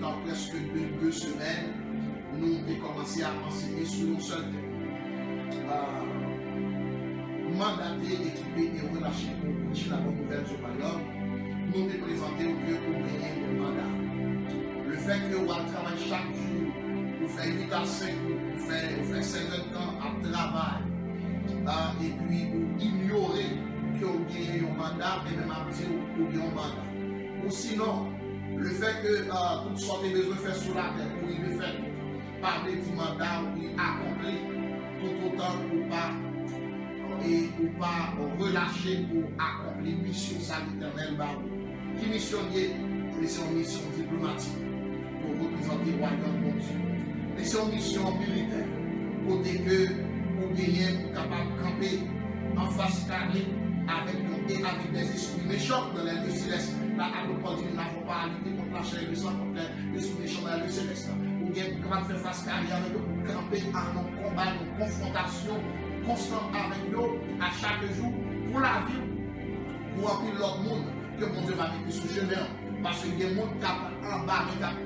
temps presque 2 semaines, nous avons commencé à enseigner sur un seul thème. Mandaté, équipé et relâché pour prêcher la bonne nouvelle du royaume, nous avons présenté au cœur pour gagner le mandat. Le fait que vous travaillez chaque jour, vous faites 8 à 5, vous faites 50 ans à travail, et puis vous ignorez que vous gagnez un mandat, et même à dire que vous gagnez un mandat. Ou sinon, le fait que toutes sortes de besoins faits sur la terre, pour y faire parler du mandat, ou y accomplir tout autant ou pas, et ou pas relâcher pour accomplir mission l'éternel. Qui missionnier? C'est une mission diplomatique pour représenter le royaume de Dieu. C'est une mission militaire pour que vous gagnez, pour capable de camper en face carrée avec des esprits méchants dans les lieux célestes. Là, à propos de nous n'avons pas à lutter contre la chair et le sang, contre les esprits méchants dans les lieux célestes. Vous êtes capable de faire face carrée avec eux pour camper à nos combats, nos confrontations constantes avec nous à chaque jour pour la vie, pour remplir l'autre monde que mon Dieu va mettre sous chemin. Parce qu'il y a des gens qui sont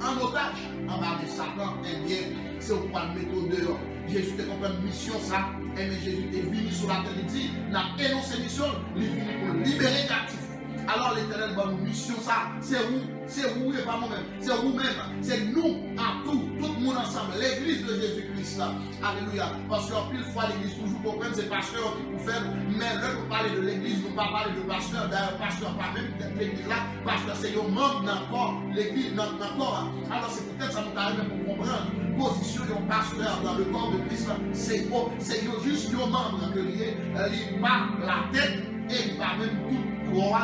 en otage, en bas de Satan, et bien, c'est au point de méthode dehors. Jésus te comprend une mission, ça, et mais Jésus est venu sur la terre, il dit, n'a énoncé mission, il est venu pour libérer captif. Alors l'éternel va nous mission, ça, c'est vous et pas moi-même, c'est vous-même, c'est nous, à tout le monde ensemble, l'église de Jésus-Christ, alléluia. Parce qu'en pile fois, l'église toujours comprenne, c'est pasteur qui peut faire, mais là, nous parlons de l'église, nous ne parlons pas de pasteur, d'ailleurs, pasteur, pas même l'église là, pasteur, c'est un membre d'un corps, l'église d'un corps. Alors c'est peut-être ça nous arrive pour comprendre, position d'un pasteur dans le corps de Christ, c'est juste un membre que il pas la tête et il pas même tout. Pour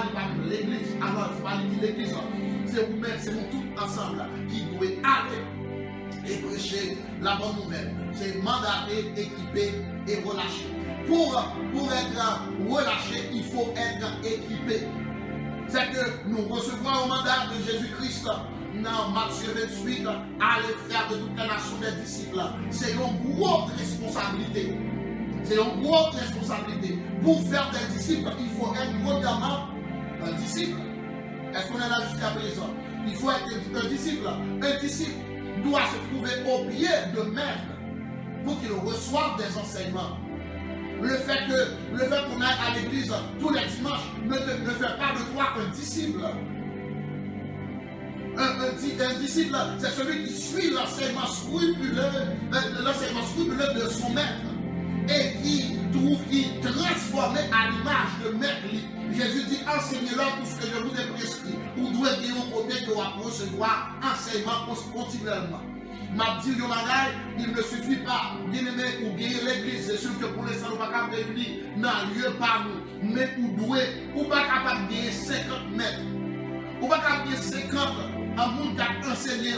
l'église, alors il faut aller de l'église. C'est vous-même, c'est nous tous ensemble qui devons aller et prêcher la bonne nouvelle. C'est mandaté, équipé et relâché. Pour être relâché, il faut être équipé. C'est que nous recevons un mandat de Jésus-Christ dans Matthieu 28, aller faire de toute la nation des disciples. C'est une grosse responsabilité. C'est une grosse responsabilité. Pour faire des disciples, il faut être premièrement un disciple. Est-ce qu'on est là jusqu'à présent? Il faut être un disciple. Un disciple doit se trouver au pied de maître pour qu'il reçoive des enseignements. Le fait qu'on aille à l'église tous les dimanches ne fait pas de toi un disciple. Un disciple, c'est celui qui suit l'enseignement scrupuleux de son maître. Et qui transformé à l'image de maître. Jésus dit, enseignez-leur tout ce que je vous ai prescrit. Vous devez dire au côté que vous recevoir enseignement continuellement. M'a dit le bagage, il ne suffit pas, bien aimé, ou gagner l'église. C'est sûr que pour l'instant, nous ne sommes pas capables de réunir dans le lieu par nous. Mais vous devez, ou pas capable de gagner 50 mètres. Ou pas capable de gagner 50 en monde qui a enseigné.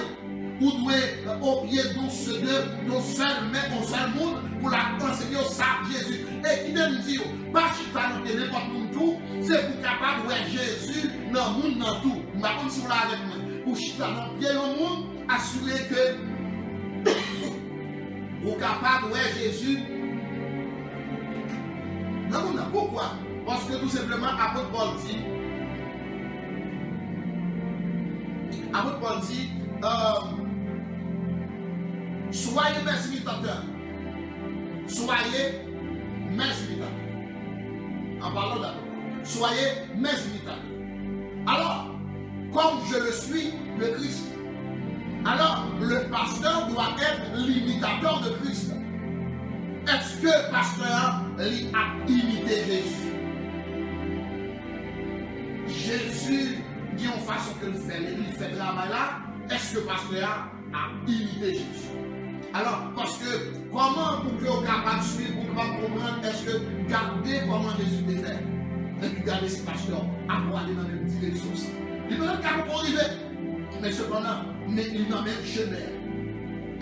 Vous devez au pied d'un seul maître, un seul monde, pour enseigner ça Jésus. Et qui nous dit, pas chita dans n'importe où, c'est pour capable de voir Jésus dans le monde, dans tout. Je ne sais pas si vous l'avez avec moi. Pour chita dans le pied du monde, assurer que vous êtes capable de voir Jésus dans le monde. Pourquoi? Parce que tout simplement, apôtre Paul dit, soyez mes imitateurs. Soyez mes imitateurs. En parlant d'abord. Soyez mes imitateurs. Alors, comme je le suis, le Christ. Alors, le pasteur doit être l'imitateur de Christ. Est-ce que le pasteur a imité Jésus? Jésus dit en façon que il fait le travail là. Est-ce que le pasteur a imité Jésus? Alors, parce que comment pour que vous soyez capable de suivre, pour que vous comprendre, est-ce que gardez comment Jésus l'a fait? Et puis gardez ce pasteur à aller dans la même direction. Il peut être capable d'arriver, mais cependant, il est dans le même chemin.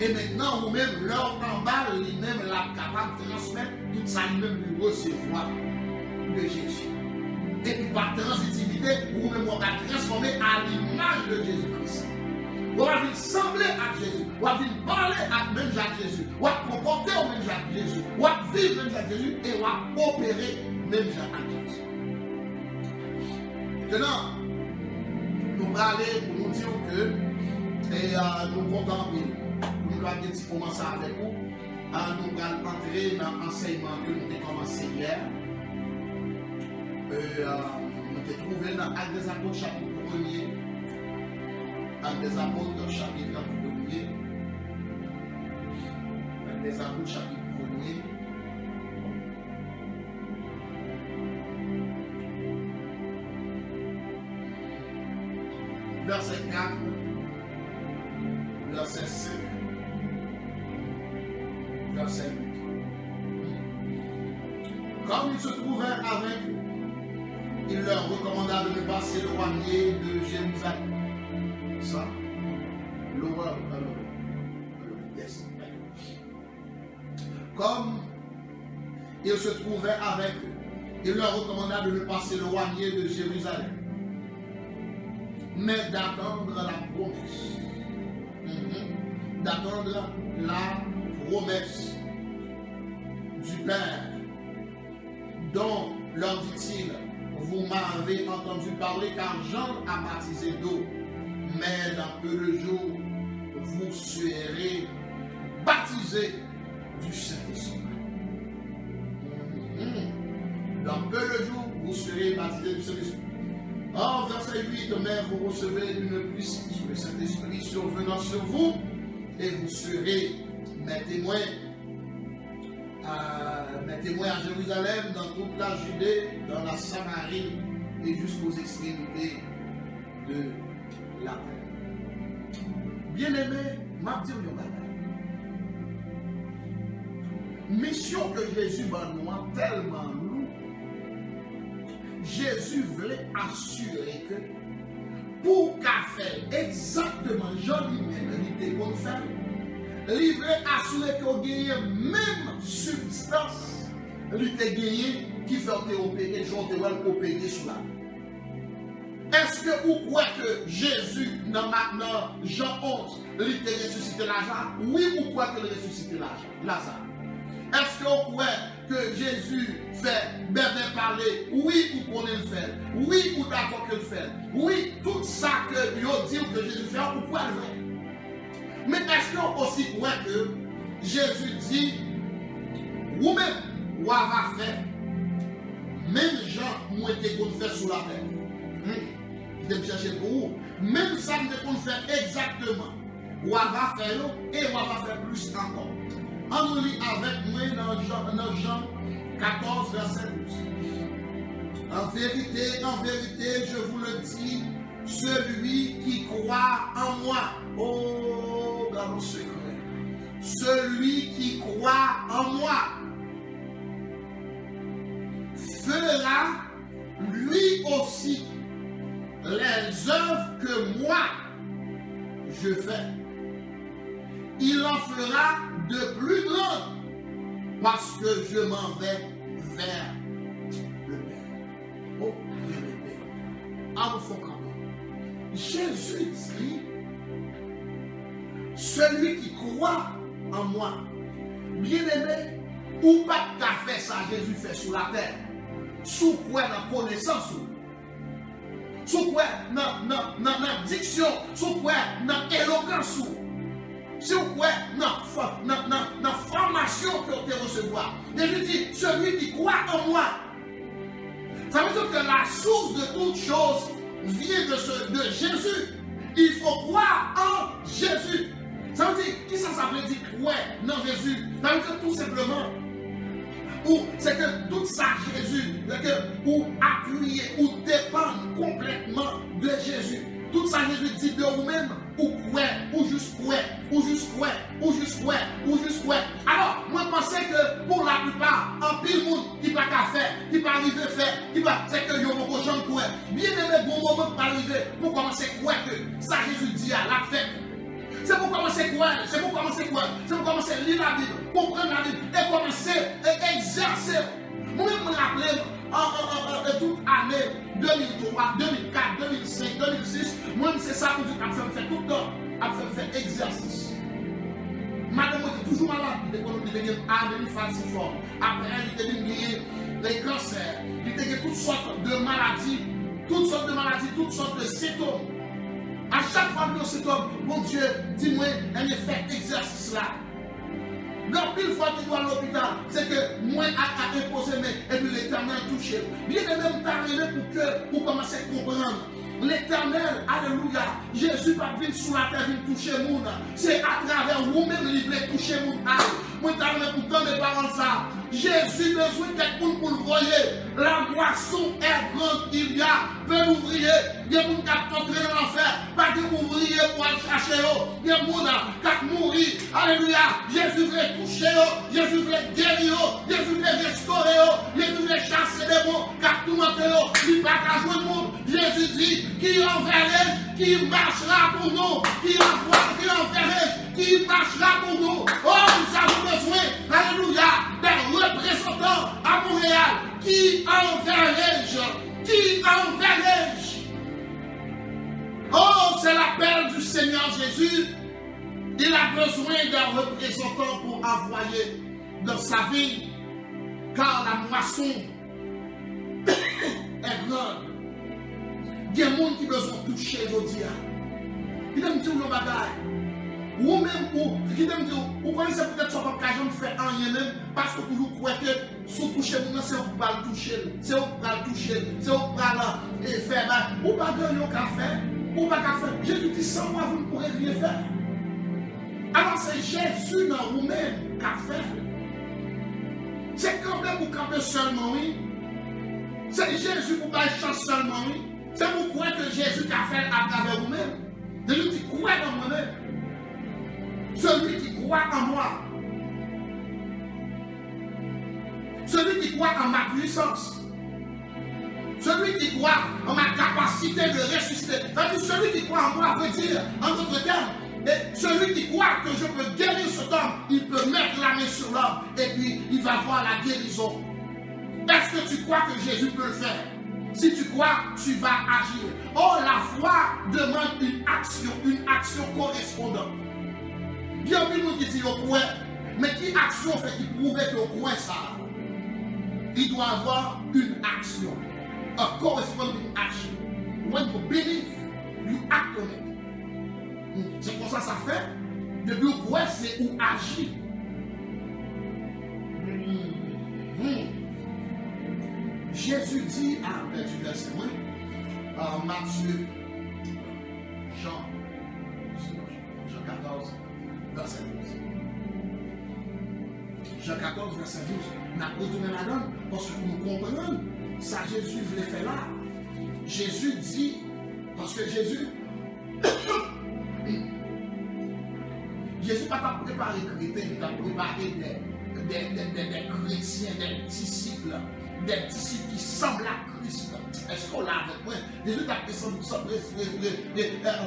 Et maintenant, vous-même, leur emballe, lui-même, là, capable de transmettre tout ça, lui-même, lui recevoir de Jésus. Et puis par transitivité, vous-même, vous allez transformer à l'image de Jésus-Christ. Vous allez sembler à Jésus, vous allez parler à même Jacques Jésus, vous allez comporter au même Jacques Jésus, vous allez vivre même Jacques Jésus et vous allez opérer même Jacques Jésus. Maintenant, nous allons aller pour nous dire que nous comptons nous allons commencer avec vous. Nous allons entrer dans l'enseignement que nous avons commencé hier. Nous avons trouvé dans Actes des Apôtres chapitre 1er. Actes des Apôtres chapitre 1er. Actes des Apôtres chapitre 1er. Verset 4, verset 5, verset 8. Comme il se trouvait avec eux, il leur recommanda de ne pas s'éloigner de Jérusalem. Ça, yes. Comme il se trouvait avec eux, il leur recommanda de ne pas s'éloigner de Jérusalem, mais d'attendre la promesse. D'attendre la promesse du Père, dont, leur dit-il, vous m'avez entendu parler, car Jean a baptisé d'eau, mais dans peu de jours, vous serez baptisés du Saint-Esprit. Dans peu de jours, vous serez baptisés du Saint-Esprit. Or, verset 8, mais vous recevez une puissance, le Saint-Esprit survenant sur vous, et vous serez mes témoins à Jérusalem, dans toute la Judée, dans la Samarie, et jusqu'aux extrémités de la terre. Bien-aimés, m'a dit une mission que Jésus m'a nous tellement lourd. Jésus voulait assurer que pour qu'à faire exactement Jean lui-même, il était qu'on fait, il voulait assurer qu'on gagne même substance, il était gagné qui fait opérer, Jean te voit opérer sur la vie. Est-ce que vous croyez que Jésus, dans Jean 11, il était ressuscité Lazare? Oui, vous croyez qu'il a ressuscité Lazare? Est-ce que vous croyez que Jésus fait bébé parler? Oui, vous connaissez le faire. Oui, vous d'accord que le faire. Oui, tout ça que vous dites que Jésus fait, vous pouvez le faire. Mais est-ce que vous aussi croyez que Jésus dit, vous-même, vous avez fait, même gens ont été qu'on fait sous la terre. Je vais chercher pour vous. Même ça, vous qu'on fait exactement. Vous avez fait et vous avez fait plus encore. On lit avec moi dans Jean 14, verset 12. En vérité, je vous le dis, celui qui croit en moi, oh, dans le secret, celui qui croit en moi fera lui aussi les œuvres que moi je fais. Il en fera de plus grand parce que je m'en vais vers le Père. Oh, bien aimé. Ah, faut quand même. Jésus dit, celui qui croit en moi, bien aimé, ou pas qu'à faire ça, Jésus fait sur la terre, sous quoi dans la connaissance, sous quoi dans la diction, sous quoi dans l'éloquence. Si vous croyez dans la formation que vous allez recevoir, Jésus dit, celui qui croit en moi, ça veut dire que la source de toute chose vient de Jésus. Il faut croire en Jésus. Ça veut dire, qui ça veut dire croire dans Jésus? Ça veut dire tout simplement, c'est que tout ça, Jésus, ou appuyer, ou dépendre complètement de Jésus. Tout ça, Jésus dit de vous-même, ou quoi, ou juste quoi, ou juste quoi, ou juste quoi, ou juste quoi. Alors, moi, je pensais que pour la plupart, en pile monde qui ne peut pas faire, qui ne peut pas arriver à faire, c'est que vous avez beaucoup de gens quoi. Bien aimé, bon moment pour arriver, pour commencer à croire que ça, Jésus dit à la fête. C'est pour commencer à croire, c'est pour commencer à croire, c'est pour commencer à lire la Bible, comprendre la Bible, et commencer à exercer. Moi-même, je me rappelle, en toute année 2003, 2004, 2005, 2006, moi-même, c'est ça que je fais tout le temps, je fais exercice. Madame, moi, je suis toujours malade, l'économie devient falciforme. Après, il devient des cancers, il devient toutes sortes de maladies, toutes sortes de symptômes. À chaque fois que cet homme, mon Dieu, dis-moi, un effet exercice là. Donc, une fois que tu vas à l'hôpital, c'est que moi, à imposer mes, et puis l'Éternel touche. Bien de même t'arriver pour commencer à comprendre. L'Éternel, alléluia, Jésus va venir sur la terre, venir toucher le monde. C'est à travers vous-même qu'il veut toucher le monde. Moi, je pour tant de parents ça. Jésus besoin de quelqu'un pour le voyer. La moisson est grande, il y a peu d'ouvriers. Il y a des gens qui ont entré dans l'enfer. Pas d'ouvriers pour aller chercher. Il y a des gens qui ont mouru. Alléluia. Jésus veut toucher. Jésus veut guérir. Jésus veut restaurer. Jésus veut chasser des mots. Car tout le monde, il va pas jouer le monde. Jésus dit qui enverrai, qui marchera pour nous. Qui enverrai, qui marchera pour nous. Oh, nous avons besoin. Alléluia. Des représentants à Montréal. Qui enverrai-je? Qui enverrai-je? Oh, c'est l'appel du Seigneur Jésus. Il a besoin d'un représentant pour envoyer dans sa vie. Car la moisson est grande. Il y a des gens qui ont besoin de toucher aujourd'hui. Il aime dire une bagaille. Ou même, qui aime dire, ou connaissez peut-être que pas jamais fait rien même, parce que vous croyez que si vous touchez, c'est vous qui le toucher. C'est vous qui le toucher. C'est vous qui le faire. Ou pas de rien qu'à faire. Ou pas qu'à faire. Jésus dit sans moi, vous ne pourrez rien faire. Alors c'est Jésus dans vous-même qu'à faire. C'est quand même vous campez seulement, oui. C'est Jésus pour faire chance seulement, oui. C'est vous croyez que Jésus qu'a fait à travers vous-même. Jésus dit, crois dans moi-même. Celui qui croit en moi. Celui qui croit en ma puissance. Celui qui croit en ma capacité de ressusciter. Celui qui croit en moi veut dire, en d'autres termes, et celui qui croit que je peux guérir cet homme, il peut mettre la main sur l'homme et puis il va voir la guérison. Est-ce que tu crois que Jésus peut le faire? Si tu crois, tu vas agir. Oh, la foi demande une action correspondante. Il y a des gens qui disent au coin, mais qui action fait qui prouve que au coin ça? Il doit avoir une action. A corresponding action. When you believe, you act on it. C'est pour ça que ça fait. Depuis au coin, c'est où agir. Jésus dit à du verset 1, Matthieu, Jean 14, verset 12. Jean 14, verset 12. N'a pas retourné la donne parce que nous comprenons ça Jésus voulait faire là. Jésus dit, parce que Jésus n'a pas préparé les chrétiens, il a préparé des chrétiens, des disciples qui semblent à Christ. Est-ce qu'on l'a avec moi? Jésus a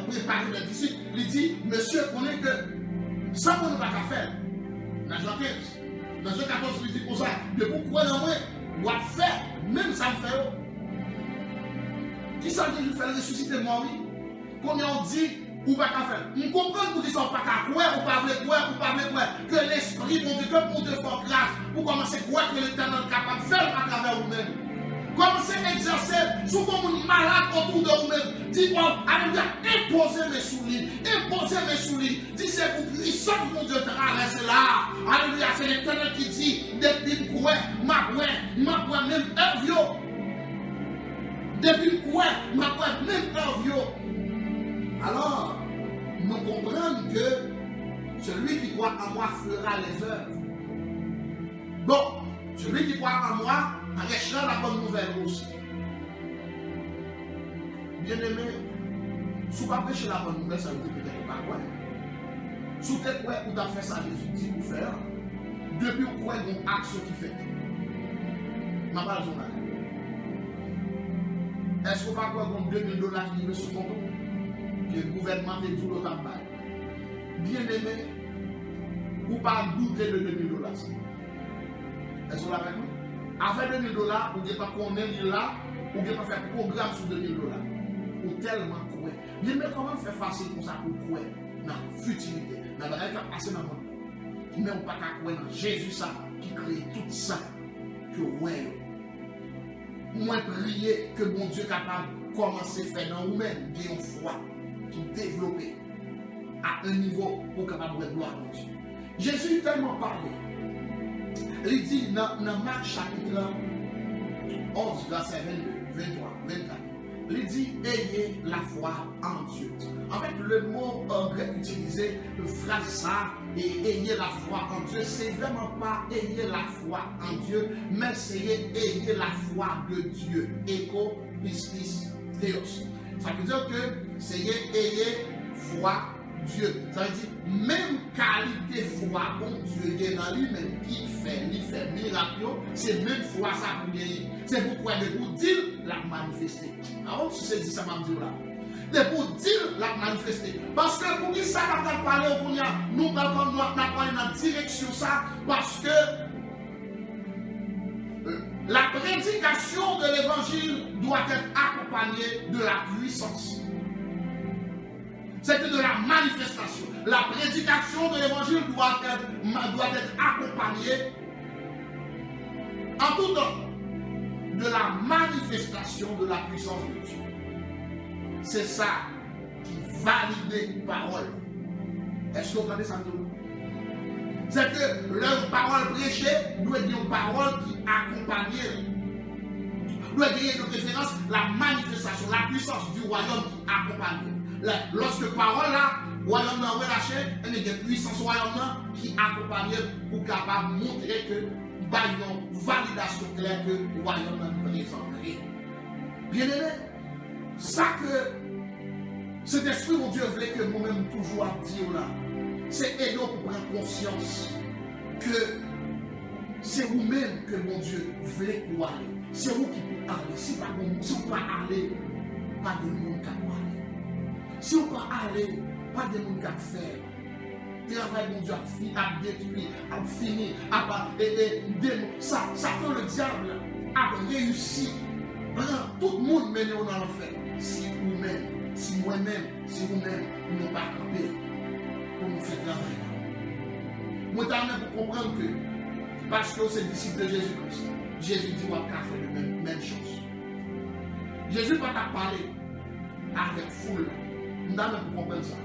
préparé des disciples. Il dit, monsieur, connaît que ça, on ne va pas faire. Dans Jean 15. Dans Jean 14, il dit pour ça, de pourquoi dans moi, on va faire, même ça me fait. Qui ça Jésus fait ressusciter moi, oui? Combien on dit, ou pas qu'à faire? On comprend pour qu'ils ne sont pas qu'à croire, ou pas croire, que l'esprit, mon Dieu, que pour de fortes grâce, pour commencer à croire que l'Éternel est capable de faire à travers vous-même. Commencez à exercer, souvent vous êtes malade autour de vous-même. Dites-moi, alléluia, imposez mes souliers. Dis c'est pour puissant que mon Dieu traverse là. Alléluia, c'est l'Éternel qui dit, depuis le coin, ma poing, même un vieux. Depuis le coin, ma poing, même un vieux. Alors, nous comprenons que celui qui croit en moi fera les œuvres. Bon, celui qui croit en moi, restera la bonne nouvelle aussi. Bien aimé, si vous ne prêchez pas la bonne nouvelle, ça veut dire peut-être pas quoi. Si vous êtes quoi, vous avez fait ça, Jésus dit vous faire. Depuis vous croyez une action qui fait. Ma balle, est-ce que vous ne croyez pas $2 000 qui vivent sur mon compte? Que le gouvernement est tout le temps. Bien aimé, vous ne pas douter de $2 000. Est-ce que vous l'avez dit? Avec $2 000, vous ne pouvez pas connaître là, vous ne pouvez pas faire programme sur $2 000. Ou tellement croire. Bien, mais comment faire facile pour ça pour croire dans la futilité, dans la vie qui a passé dans le monde? Mais on ne peut pas croire dans Jésus ça, qui crée tout ça. Que ouais. Moi, prier que mon Dieu est capable de commencer à faire dans vous-même, bien une foi. qui développé à un niveau pour capable de gloire à Dieu. Jésus tellement parlé. Il dit dans Marc chapitre 11, verset 22, 23, 24. Il dit ayez la foi en Dieu. En fait, le mot grec utilisé, le phrase ça, et ayez la foi en Dieu, c'est vraiment pas ayez la foi en Dieu, mais c'est ayez la foi de Dieu. Ego pistis theos. Ça veut dire que c'est ayez foi Dieu. Ça veut dire même qualité foi en Dieu, il y a dans lui-même qui fait miracle, c'est même foi ça pour gagner. C'est pourquoi de vous dire la manifester. Alors si c'est dit ça m'a dit là. De pour dire la manifester. Parce que pour qui ça va parler au Kounia, nous allons dans la direction ça parce que la prédication de l'évangile doit être accompagnée de la puissance. C'est de la manifestation. La prédication de l'évangile doit être accompagnée en tout temps de la manifestation de la puissance de Dieu. C'est ça qui valide une parole. Est-ce que vous entendez ça? C'est que leur parole prêchée doit être une parole qui accompagne, doit être une référence, la manifestation, la puissance du royaume qui accompagne. Lorsque parole là, royaume là relâché, il y a une puissance royaume là qui accompagne pour capable montrer que il y a une validation claire que le royaume là nous présente. Bien aimé, ça que cet esprit, mon Dieu, voulait que moi-même toujours dire là, c'est aider pour prendre conscience que c'est vous-même que mon Dieu voulait pour aller. C'est vous qui pouvez aller. Si vous ne pouvez pas aller, pas de monde qui peut aller. Si vous ne pouvez pas aller, pas de monde qui peut faire. Travail, mon Dieu, a détruit, a fini, ça fait le diable a réussi. Tout le monde mène dans l'enfer. Si vous-même, si moi-même, si vous-même, nous n'avons pas campé pour nous faire travail. Moi, je pour comprendre que, parce que c'est disciple de Jésus-Christ, Jésus dit qu'on va faire la même chose. Jésus ne va pas parler avec foule. Nous avons pour comprendre ça.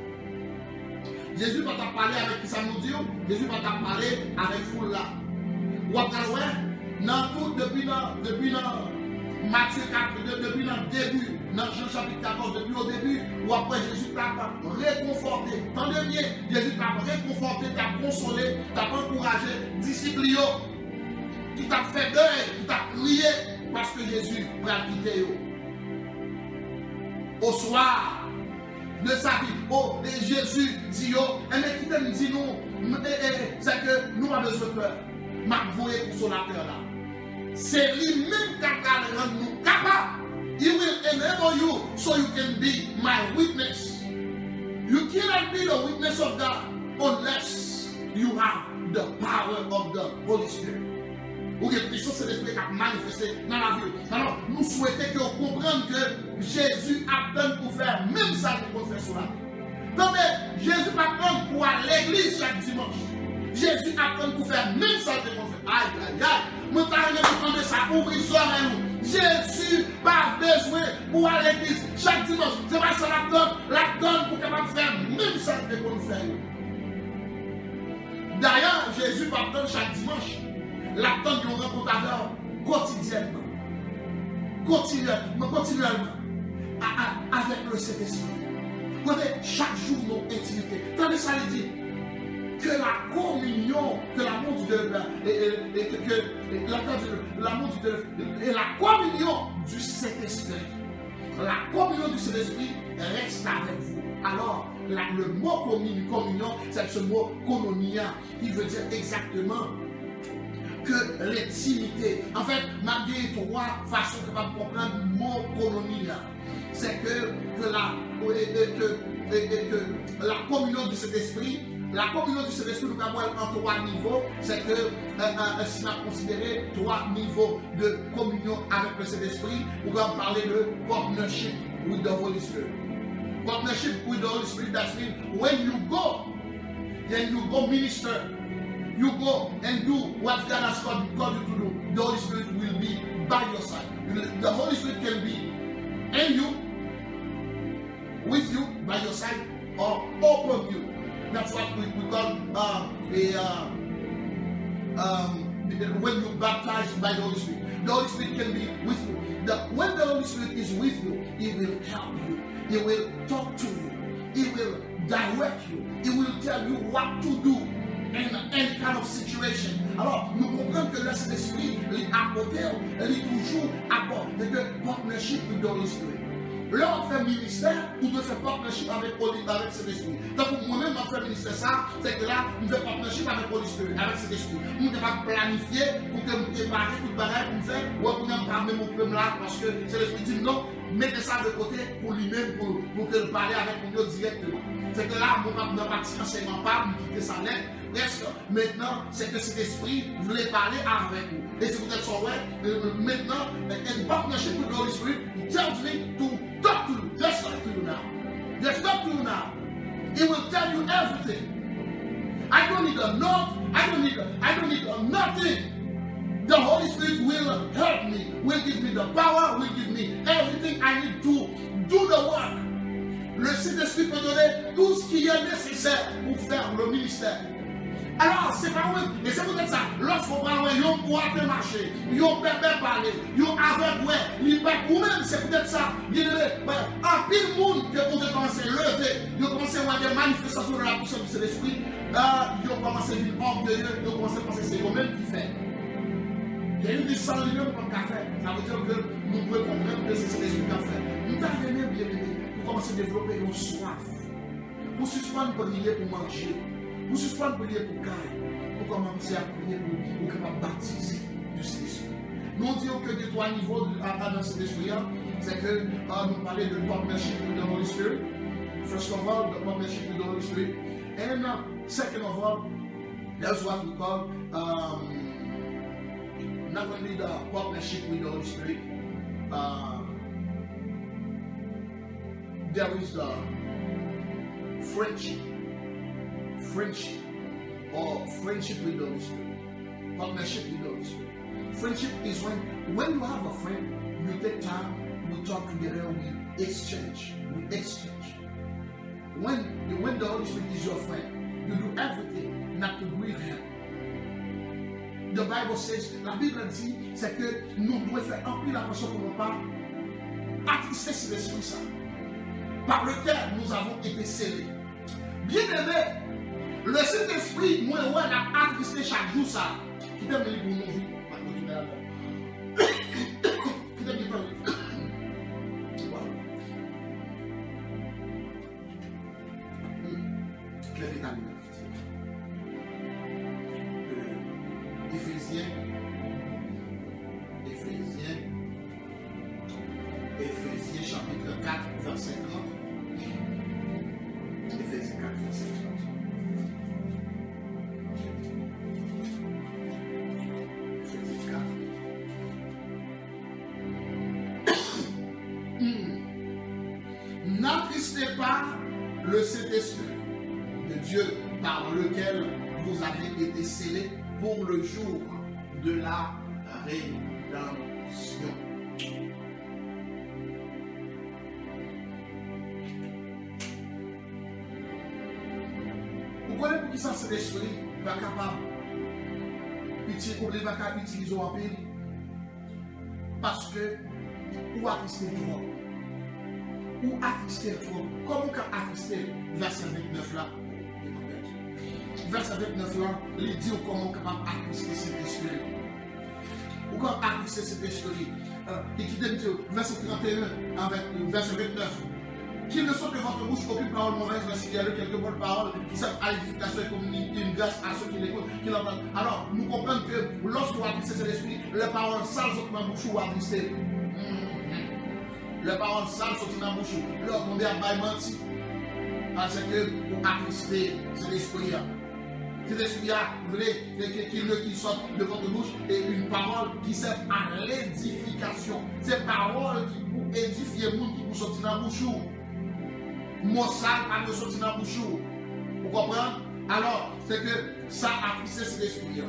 Jésus ne va pas parler avec qui ça nous dit, Jésus ne va pas parler avec foule là. Ou après, depuis Matthieu 4, depuis le début, dans Jean chapitre 14, depuis au début, ou après Jésus t'a réconforté. Tendez bien, Jésus t'a réconforté, t'a consolé, t'a encouragé, disciple qui t'a fait deuil, qui t'a crié, parce que Jésus va quitter. Au soir de sa vie, et Jésus dit, mais qui t'aime dit nous, c'est que nous avons besoin de peur. Ma voyez consolateur là. C'est lui-même qui a rendu nous capables. He will enable you so you can be my witness. You cannot be the witness of God unless you have the power of the Holy Spirit. Ou que Christ c'est l'esprit qui a manifesté dans la vie. Alors, nous souhaitons que vous compreniez que Jésus a besoin pour faire même ça que vous faites sur la vie. Donc, Jésus a besoin pour aller à l'église chaque dimanche. Jésus a besoin pour faire même ça que vous faites. Aïe, aïe, aïe. Nous avons ça, ouvrir soir Jésus n'a pas besoin pour aller à l'église chaque dimanche. C'est pas ça la donne pour capable faire même ça que vous faites. D'ailleurs, Jésus va donner chaque dimanche. La donne de nos rencontres quotidiennement. Continuellement. Avec le Saint-Esprit. Chaque jour, nos intimités. Tandis ça il dit que la communion, que l'amour du Dieu, et la communion du Saint-Esprit. La communion du Saint-Esprit reste avec vous. Alors, le mot communion, c'est ce mot koinonia, qui veut dire exactement que l'intimité. En fait, malgré trois façons de comprendre le mot koinonia, c'est que la communion du Saint-Esprit, la communion du Saint-Esprit, nous avons en trois niveaux. C'est que si on a considéré trois niveaux de communion avec le Saint-Esprit, nous allons parler de partnership with the Holy Spirit. Partnership with the Holy Spirit, that means when you go, then you go minister. You go and do what God has called you to do. The Holy Spirit will be by your side. The Holy Spirit can be in you with you, by your side, or upon you. That's what we call when you baptize by the Holy Spirit. The Holy Spirit can be with you. When the Holy Spirit is with you, He will help you. He will talk to you. He will direct you. He will tell you what to do in any kind of situation. Alors, nous comprenons que le Saint-Esprit est à côté, il est toujours à bord de le partnership with the Holy Spirit. Là, on fait ministère, on doit faire partnership avec Saint-Esprit. Donc, pour moi-même, on fait ministère ça, c'est que là, on fait partnership avec Holy Spirit, avec Saint-Esprit. On ne peut pas planifier pour que nous préparions tout le bagage pour faire, ou pour ne pas même occuper là, parce que Saint-Esprit dit non, mettez ça de côté pour lui-même, pour que nous parlions avec nous directement. C'est que là, on ne va pas enseignement pas, on quitter sa lettre. Presque. Maintenant, c'est que cet esprit voulait parler avec vous. Et si vous êtes sur maintenant, in partnership with the Holy Spirit, He tells me to talk to you, just talk to you now. Just talk to you now. He will tell you everything. I don't need a note. I don't need nothing. The Holy Spirit will help me, will give me the power, will give me everything I need to do the work. Le Saint-Esprit peut donner tout ce qui est nécessaire pour faire le ministère. Alors, c'est pas vrai, et c'est peut-être ça, lorsqu'on parle, yon peut marcher, yon peut parler, yon avec ouais, ou même c'est peut-être ça, bien aimé, en pile monde que vous avez commencé à lever, vous commencez à voir des manifestations de la puissance du Saint-Esprit, vous commencez à vivre orgueilleux, vous commencez à penser que c'est vous-même qui fait. Il y a une qui sans lui-même comme qu'a fait, ça veut dire que nous pouvons comprendre que c'est Saint-Esprit qui a fait. Nous avons bien aimé, pour commencer à développer une soif, pour suspendre pour prier pour manger. Pour suspendre prier pour caille, pour commencer à prier pour capable baptiser du Saint-Esprit. Nous disons que des trois niveaux dans cet esprit, c'est que nous parlons de partnership with the Holy Spirit. First of all, the partnership with the Holy Spirit. And second of all, that's what we call not only the partnership with the Holy Spirit, there is the friendship or friendship with the Holy Spirit, partnership with the Holy Spirit. Friendship is when you have a friend, you take time, we talk together, we exchange. When the Holy Spirit is your friend, you do everything not to grieve Him. The Bible says, la Bible dit, c'est que nous devons faire remplir la façon pour ne pas attrister cet esprit ça, par lequel nous avons été scellés. Bien aimé, le Saint-Esprit, moi, on a attristé chaque jour ça. Qui t'aime les pour nos vies, on va continuer à faire. Qui t'aime les pour nos vies. Les vitamines. Éphésiens chapitre 4, verset 30. Éphésiens 4, verset 30. N'attristez pas le Saint-Esprit de Dieu par lequel vous avez été scellés pour le jour de la rédemption. Vous connaissez pour qui ça c'est l'esprit pas capable d'utiliser en pile parce que ou attrister toi ou attrister toi. Comment qu'on attrister verset 29 là? Verset 29 là, il dit comment on est capable d'attrister cet esprit. Ou comment attrister cet esprit. Et qui dit verset 31 avec verset 29. Qu'il ne soit que votre bouche aucune parole mauvaise, mais s'il y a quelques bonnes paroles qui servent à l'édification et communiquent une grâce à ceux qui l'écoutent, qui l'entendent. Alors, nous comprenons que lorsque vous attristez cet esprit, les paroles sales sont dans la bouche ou attristé. Les paroles sales sont dans la bouche. Là, on est à bail menti. Parce que vous attristez cet esprit. Cet esprit-là, vous voulez qu'il sorte de votre bouche et une parole qui sert à l'édification. Ces paroles qui vous édifient, qui vous sortent dans la bouche. Mot sale pas de sortir dans la bouche. Vous comprenez? Alors, c'est que ça a poussé cet esprit.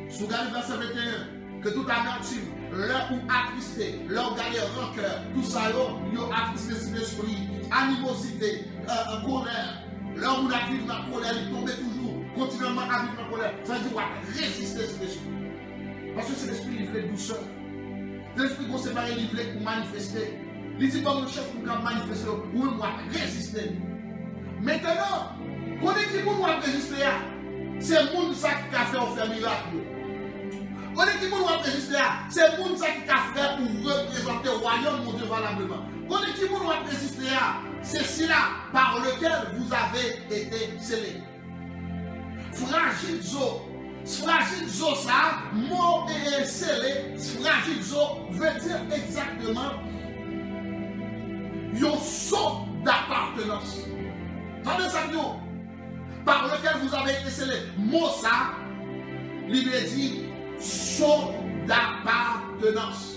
Si vous regardez verset 21, que toute amertume, l'un ou attristé, l'un gagné rancœur, tout ça, yo attristé sur l'esprit, animosité, colère, l'un ou active dans la colère, il tombe toujours, continuellement à vivre dans la colère. Ça veut dire qu'on résister sur l'esprit. Parce que c'est l'esprit livré de douceur. L'esprit qu'on s'est pas livré pour manifester. Il dit pas mon chef pour manifester, ou moi résister. Maintenant, quand on dit que nous résister, c'est le monde qui a fait faire miracle. On dit que nous résister, c'est le monde qui a fait pour représenter le royaume de Dieu valablement. On dit que nous résister, c'est cela par lequel vous avez été scellés. Fragizo, ça, mot et scellé, fragizo veut dire exactement un saut d'appartenance. Attendez ça, par lequel vous avez été scellé. Mot ça, il veut dire saut d'appartenance.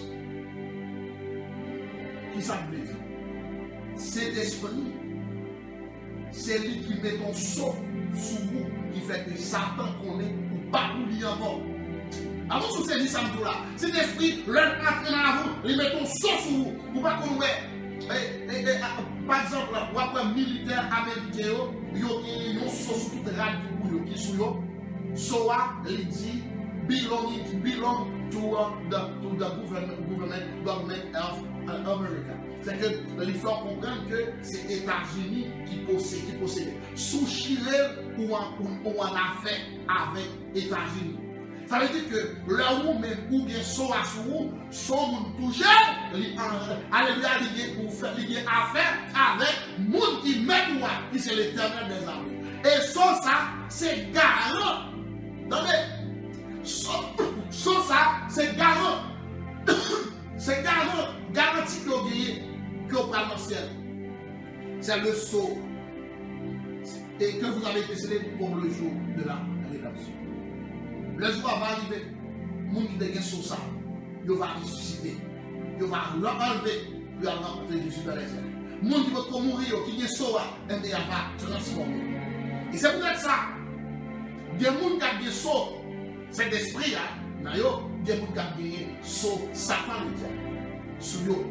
Qui ça veut dire? C'est l'esprit. C'est lui qui met ton saut sous vous, qui fait que Satan connaît ou pas oublier encore. Avant que vous saisissiez ça, c'est l'esprit, l'un entre dans vous, il met ton saut sous vous, ou pas qu'on par exemple, vous avez un militaire américain, il y a un saut sous toute radio qui est sous eux. SOA, il dit, belong to the government of America. C'est que il faut comprendre que c'est les États-Unis qui possèdent. Sous Chili ou en affaire avec les États-Unis. Ça veut dire que là où même ou bien SOA sur vous, sont touchés, alléluia, pour faire affaire avec les gens qui mettent moi, qui c'est l'Éternel des armées. Et ça, c'est garant. Ça, c'est garant. C'est garanti que vous parlez dans le ciel. C'est le saut. Et que vous avez été scellé pour le jour de la rédemption. Le jour va arriver. Le monde qui dégaine sur ça, il va ressusciter. Il va l'enlever. Il va rencontrer Jésus dans les airs. Le monde qui va mourir, qui est sauvé, il va transformer. Et c'est peut-être ça. Il y a des gens qui ont saut cet esprit, il y a des gens qui ont saut Satan, sur eux.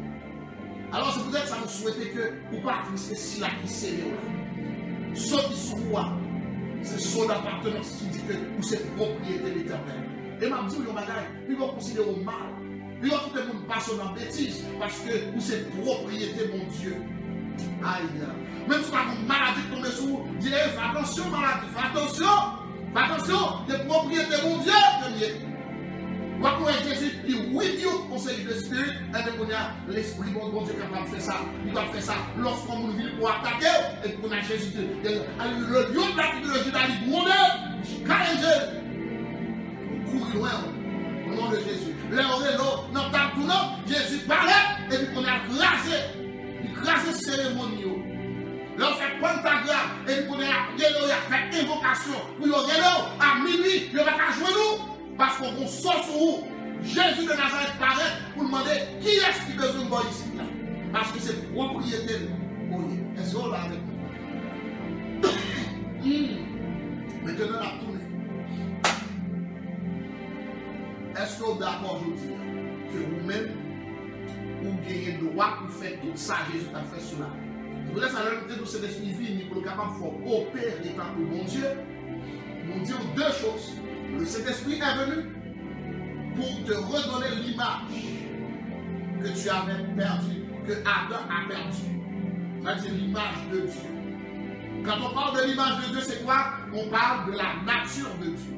Alors c'est peut-être ça nous souhaiter que vous ne pas trister si la qui c'est là. Ceux qui sont quoi, c'est ceux d'appartenance qui dit que vous êtes propriété de l'Éternel. Et m'a dit, ils vont considérer au mal. Ils vont tout le monde passer dans la bêtise parce que vous êtes propriété mon Dieu. Aïe. Même si vous avez une maladie qui tombe sur vous, dites fais attention maladie, fais attention, les propriétés mon Dieu de Dieu. Quand Jésus dit oui, Dieu conseille le Spirit, et l'Esprit bon Dieu capable de faire ça. Il doit faire ça lorsqu'on nous vient pour attaquer, et qu'on a Jésus. Le lieu de la technologie d'aller demander, carrément, courir loin au nom de Jésus. L'heure dans ta tournant, Jésus parlait, et puis qu'on a écrasé cérémonie. L'on fait pentagramme, et puis qu'on a fait invocation, pour le à minuit, il va pas jouer nous. Parce qu'on sort sur vous, Jésus de Nazareth paraît pour demander qui est-ce qui besoin de voir ici. Parce que c'est propriété. Est-ce qu'on l'a avec nous? Maintenant, la tournée. Est-ce qu'on est d'accord aujourd'hui que vous-même, vous gagnez le droit pour faire tout ça, Jésus a fait cela? Je vous laisse à l'heure de cet esprit divin pour le capable de opérer l'état de mon Dieu. Mon Dieu, deux choses. Le Saint-Esprit est venu pour te redonner l'image que tu avais perdue, que Adam a perdue. C'est-à-dire l'image de Dieu. Quand on parle de l'image de Dieu, c'est quoi? On parle de la nature de Dieu.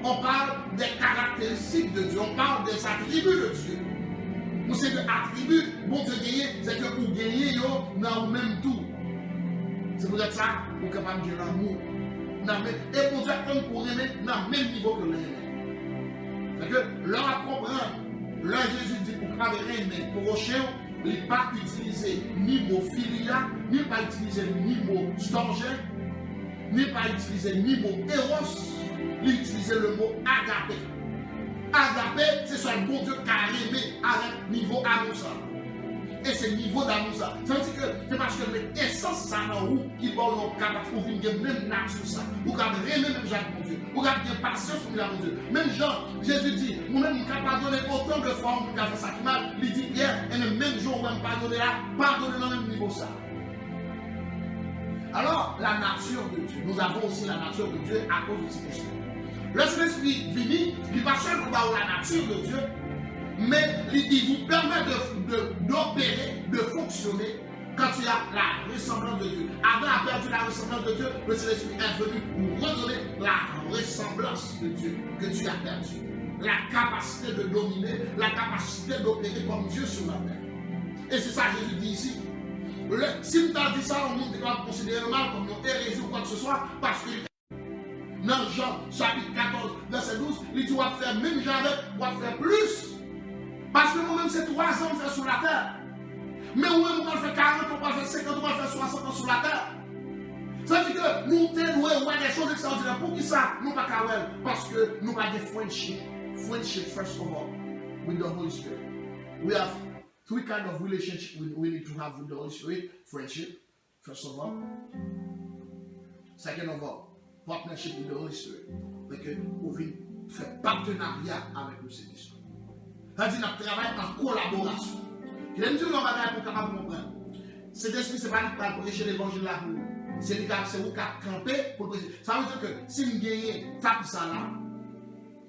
On parle des caractéristiques de Dieu. On parle des attributs de Dieu. Pour ces attributs, bon Dieu gagner, c'est que pour gagner, dans le même tout. C'est pour ça qu'on est capable de dire l'amour. Et pour ça, comme pour aimer, dans le même niveau que l'aimer. C'est que l'on a compris, là Jésus dit pour travailler aimer, pour rocher, il n'est pas utilisé ni mot filia, ni pas utilisé ni mot storgé, ni pas utilisé ni mot éros, il utilisait le mot agapé. Agapé, c'est son bon Dieu qui a aimé avec niveau amour. Et c'est le niveau d'amour ça. Ça veut dire que c'est parce que l'essence ça dans vous qui va vous capable de vivre même nature ça. Vous capable de même Jacques mon Dieu. Vous capable de patience pour mon Dieu. Même Jean, Jésus dit, moi-même, je suis capable de donner autant de fois pour faire ça qui mal. Il dit hier, et même jour, on va me pardonner là, pardonner dans le même niveau ça. Alors, la nature de Dieu, nous avons aussi la nature de Dieu à cause du Saint-Esprit. Le Saint-Esprit vini, il va seulement voir la nature de Dieu, mais il vous permet d'opérer, de fonctionner quand il y a la ressemblance de Dieu. Adam a perdu la ressemblance de Dieu, le Saint-Esprit est venu pour redonner la ressemblance de Dieu que tu as perdu. La capacité de dominer, la capacité d'opérer comme Dieu sur la terre. Et c'est ça que Jésus dit ici. Si tu as dit ça, on nous doit considérer mal comme une hérésie ou quoi que ce soit, parce que dans Jean chapitre 14, verset 12, il dit on va faire même jamais, on va faire plus. Parce que nous-mêmes, c'est 3 ans de faire sur la terre. Mais nous-mêmes, on va faire 40, on va faire 50, on va faire 60 ans sur la terre. Ça veut dire que nous devons des choses extraordinaires. Pour qui ça? Nous pas qu'à parce que nous avons des friendship. Friendship, first of all, with the Holy Spirit. We have 3 kinds of relationship we need to have with the Holy Spirit. Friendship, first of all. Second of all, partnership with the Holy Spirit. Fait que nous faire partenariat avec le Saint-Esprit. C'est-à-dire que nous travaillons en collaboration. Je vais dire que nous avons capable de comprendre. Cet esprit, ce n'est pas pour prêcher l'évangile là. C'est vous qui camper pour prêcher. Ça veut dire que si nous gagnons tape ça là,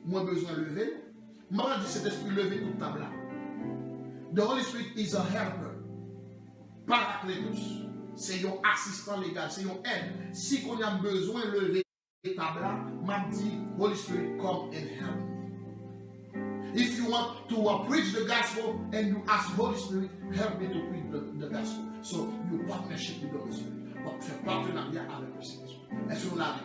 moi besoin de lever. Moi, je dis cet esprit lever toute table là. The Holy Spirit is a helper. Paracletus. C'est un assistant légal, c'est un aide. Si on a besoin de lever table là, m'a dit Holy Spirit come and help. If you want to preach the gospel and you ask Holy Spirit, help me to preach the gospel. So you partnership with the Holy Spirit. Donc, faire partenariat avec le Saint-Esprit. Est-ce que vous l'avez?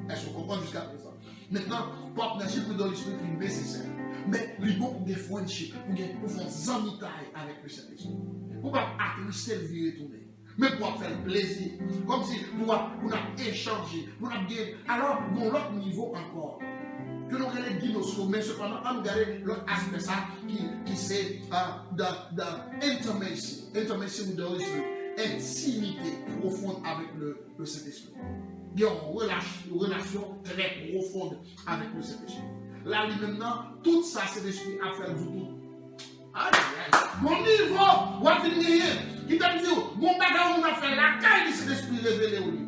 Est-ce qu'on comprend jusqu'à présent? Maintenant, partnership with the Holy Spirit est nécessaire. Mais il faut des friendships, pour faire des amitiés avec le Saint-Esprit. Pour ne pas attrister le vie retourner. Mais pour faire plaisir. Comme si pour échanger, pour gagner. Alors, dans l'autre niveau encore. Que nous regardons dinosaures, mais cependant, on regarde l'autre aspect ça qui c'est dans intimacy. Intimacy with the Holy Spirit. Intimité profonde avec le Saint-Esprit. Il y a une relation très profonde avec le Saint-Esprit. Là, maintenant, tout ça, c'est l'esprit à faire du tout. Mon niveau, on va finir. Qui t'a dit, mon bagage, on a fait la caille de cet esprit révélé au lit.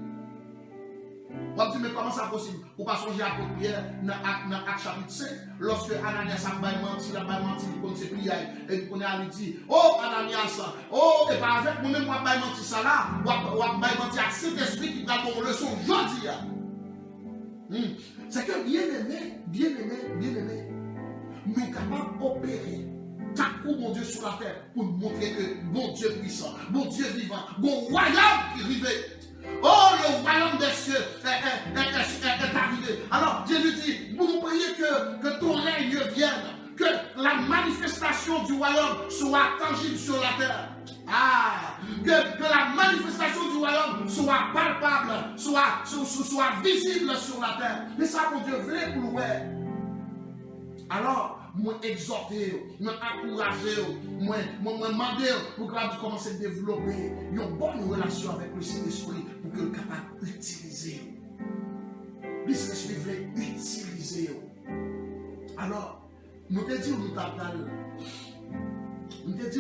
On va dire, mais comment ça possible? Ou pas songer à Pierre dans Acte chapitre 5, lorsque Ananias a menti, il connaît ses prières, et il connaît à lui dire, oh Ananias, oh, et pas avec moi-même, on va menti ça là, on va menti à cet esprit qui t'a donné leçon aujourd'hui. C'est que bien aimé, nous sommes capables d'opérer. Chaque coup, mon Dieu, sur la terre, pour nous montrer que mon Dieu puissant, mon Dieu vivant, mon royaume qui arrive. Oh, le royaume des cieux est arrivé. Alors, Jésus dit, vous nous priez que ton règne vienne, que la manifestation du royaume soit tangible sur la terre. Que la manifestation du royaume soit palpable, soit visible sur la terre. Mais ça, mon Dieu, venez pour nous. Alors, moi exhorter, moi encourager, moi demander pour que vous commencez à développer une bonne relation avec le Saint-Esprit pour que vous soyez capable d'utiliser. Le Saint-Esprit veut utiliser. Alors, nous te disons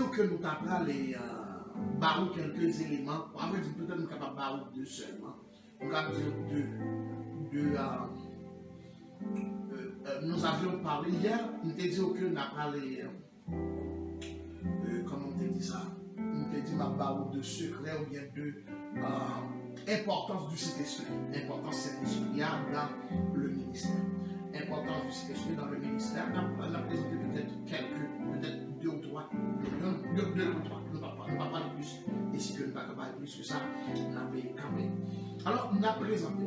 que nous t'appelons les barreaux quelques éléments. En fait, peut-être nous sommes capables de barreaux deux seulement. Nous allons dire deux. Nous avions parlé hier, nous te disons que nous avons parlé, comment on te dit ça? Nous te dit ma barre de secret ou bien de importance du Saint-Esprit. L'importance du Saint-Esprit dans le ministère. Importance du Saint-Esprit dans le ministère. On a présenté peut-être 2 ou 3. Deux ou 3. Nous ne pouvons pas parler plus. Et si nous ne pouvons pas parler plus que ça, on a payé quand même. Alors, on a présenté.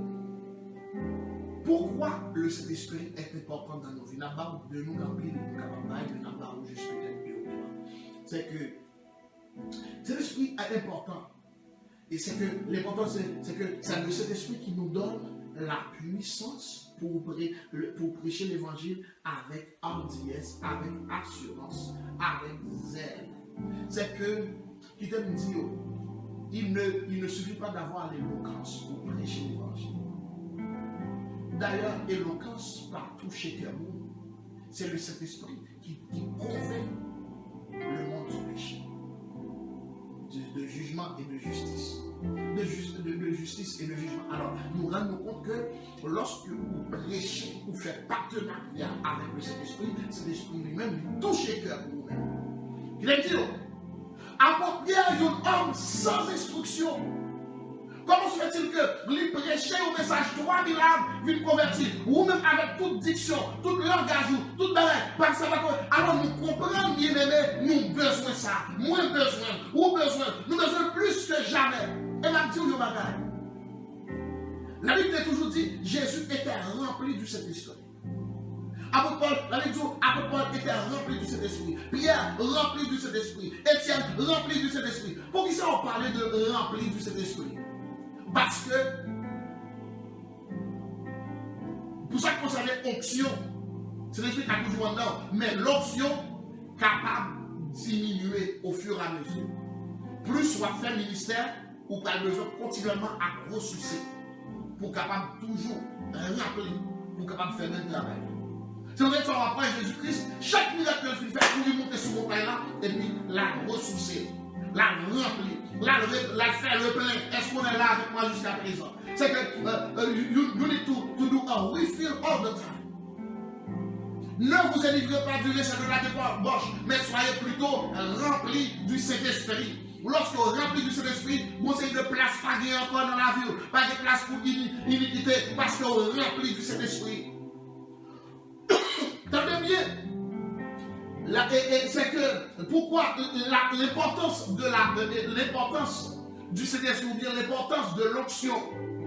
Pourquoi le Saint-Esprit est important dans nos vies? N'a pas de nous remplir de capables, mais n'a pas juste peut-être 2 ou 3. C'est que Saint-Esprit est important. Et c'est que l'important, c'est que c'est le Saint-Esprit qui nous donne la puissance pour prêcher l'évangile avec hardiesse, avec assurance, avec zèle. C'est que qui te dit, il ne suffit pas d'avoir l'éloquence pour prêcher l'évangile. D'ailleurs, l'éloquence partout chez Kermou, c'est le Saint-Esprit qui convainc le monde du péché, de jugement et de justice. De justice et de jugement. Alors, nous rendons compte que lorsque vous prêchez, vous faites partenariat avec le Saint-Esprit, cet esprit lui-même touche le cœur pour vous-même. Il a dit, apôtre Pierre est un homme sans instruction. Comment se fait-il que lui prêcher au message 3000 âmes viennent convertir, ou même avec toute diction, tout langage, toute barrière, parce que alors nous comprenons, bien aimé, nous besoin ça, moins besoin, ou besoin, nous besoin plus que jamais. Et la dit au bagage. La Bible a toujours dit, Jésus était rempli du Saint-Esprit. Apôtre Paul, la Bible dit, apôtre Paul était rempli du Saint-Esprit. Pierre, rempli du Saint-Esprit. Étienne, rempli du Saint-Esprit. Pour qui ça on parlait de rempli du Saint-Esprit? Parce que, pour ça qu'on savait onction, c'est l'esprit qui a toujours en dedans, mais l'onction capable de diminuer au fur et à mesure. Plus soit fait ministère, ou pas besoin continuellement à ressourcer, pour capable toujours remplir, pour capable faire le travail. C'est vrai que ça après Jésus-Christ, chaque miracle qu'il fait, pour lui monter sur mon pain là, et puis la ressourcer, la remplir. La faire le plein. Est-ce qu'on est là avec moi jusqu'à présent? C'est que you need to do a refill all the time. Ne vous délivrez pas du lait de la débauche, mais soyez plutôt remplis du Saint-Esprit. Lorsque vous remplis du Saint-Esprit, vous avez de place pas encore dans la vie, pas de place pour iniquité, parce que vous remplis du Saint-Esprit. Tendez bien. C'est que pourquoi l'importance du Saint-Esprit ou bien l'importance de l'onction,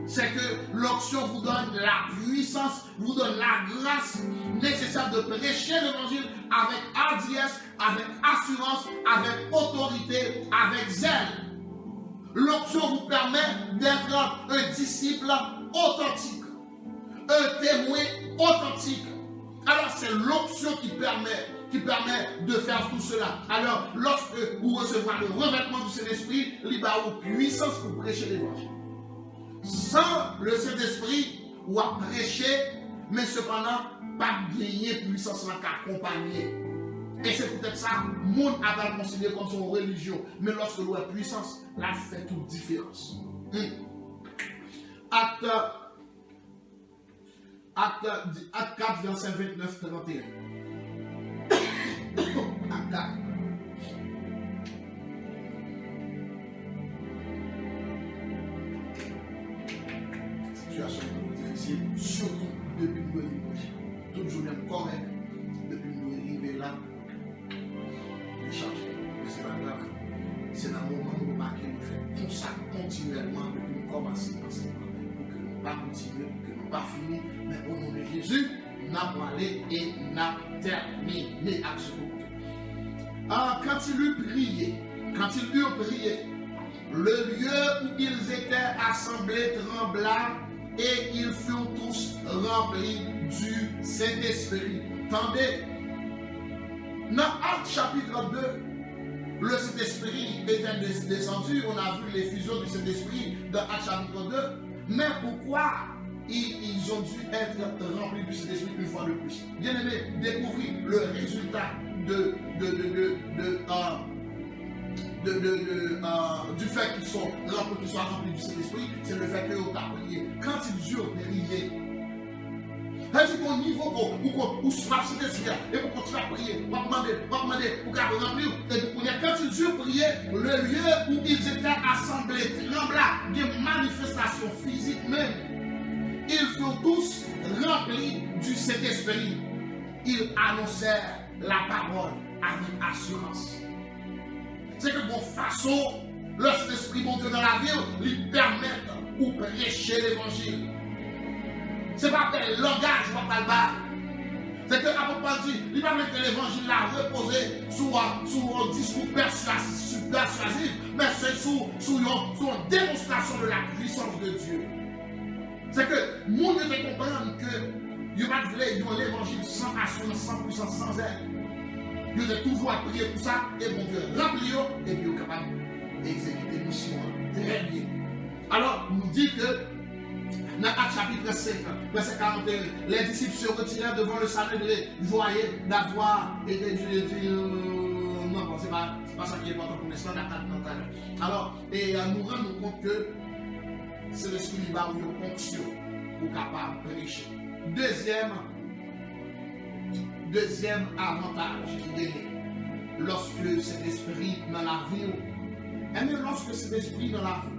c'est que l'onction vous donne la puissance, vous donne la grâce nécessaire de prêcher l'évangile avec hardiesse, avec assurance, avec autorité, avec zèle. L'onction vous permet d'être un disciple authentique, un témoin authentique. Alors c'est l'onction qui permet de faire tout cela. Alors, lorsque vous recevrez le revêtement du Saint-Esprit, il va avoir puissance pour prêcher l'évangile. Sans le Saint-Esprit, vous prêcher, mais cependant, pas gagner puissance qui accompagner. Et c'est peut-être ça, le monde a considéré comme son religion. Mais lorsque vous avez puissance, là, fait toute différence. Acte 4, verset 29, 31. Situation difficile, surtout depuis que nous arrivons. Toute journée correcte, depuis que nous arrivons là, les changer. Mais c'est pas grave. C'est dans le moment où nous marquons, nous faisons tout ça continuellement depuis nous commencer ensemble. Pour que nous ne pas continuer, pour que nous ne pas finir, mais au nom de Jésus, nous allons aller et nous allons terminer à ce moment. Quand ils eurent prié, le lieu où ils étaient assemblés trembla et ils furent tous remplis du Saint-Esprit. Tendez, dans Actes chapitre 2, le Saint-Esprit était descendu, on a vu l'effusion du Saint-Esprit dans Actes chapitre 2, mais pourquoi ils ont dû être remplis du Saint-Esprit une fois de plus? Bien aimé, découvrir le résultat du fait qu'ils soient remplis du Saint-Esprit, c'est le fait qu'ils ont prié. Quand ils eurent prié, c'est qu'au niveau où soit Saint-Esprit, et pour continuer à prier, on va demander pour qu'elle remplir. Et quand ils eurent prié, le lieu où ils étaient assemblés trembla, des manifestations physiques même. Ils furent tous remplis du Saint-Esprit. Ils annoncèrent la parole avec assurance. C'est que bon façon, l'Esprit mon Dieu dans la ville, lui permettent ou prêcher l'évangile. Ce n'est pas un langage pour pas le bas. C'est que l'apôtre Paul dit, il va mettre l'évangile là reposer sur un discours persuasif, mais c'est sur une démonstration de la puissance de Dieu. C'est que nous devons comprendre que il n'y a pas de vrai, il y a l'évangile sans assurance, 100% sans aide. Il y a toujours à prier pour ça, et mon Dieu remplit, et puis il est capable exécuter mission très bien. Alors, nous dit que dans Actes chapitre 5, verset 41, les disciples se retirèrent devant le Sanhédrin, joyeux d'avoir été non, c'est pas ça qui est important pour l'instant, alors, et nous rendons compte que c'est l'esprit qui va une onction pour capable de prêcher. Deuxième avantage qui est lorsque cet esprit dans la vie, et même lorsque cet esprit dans la vie,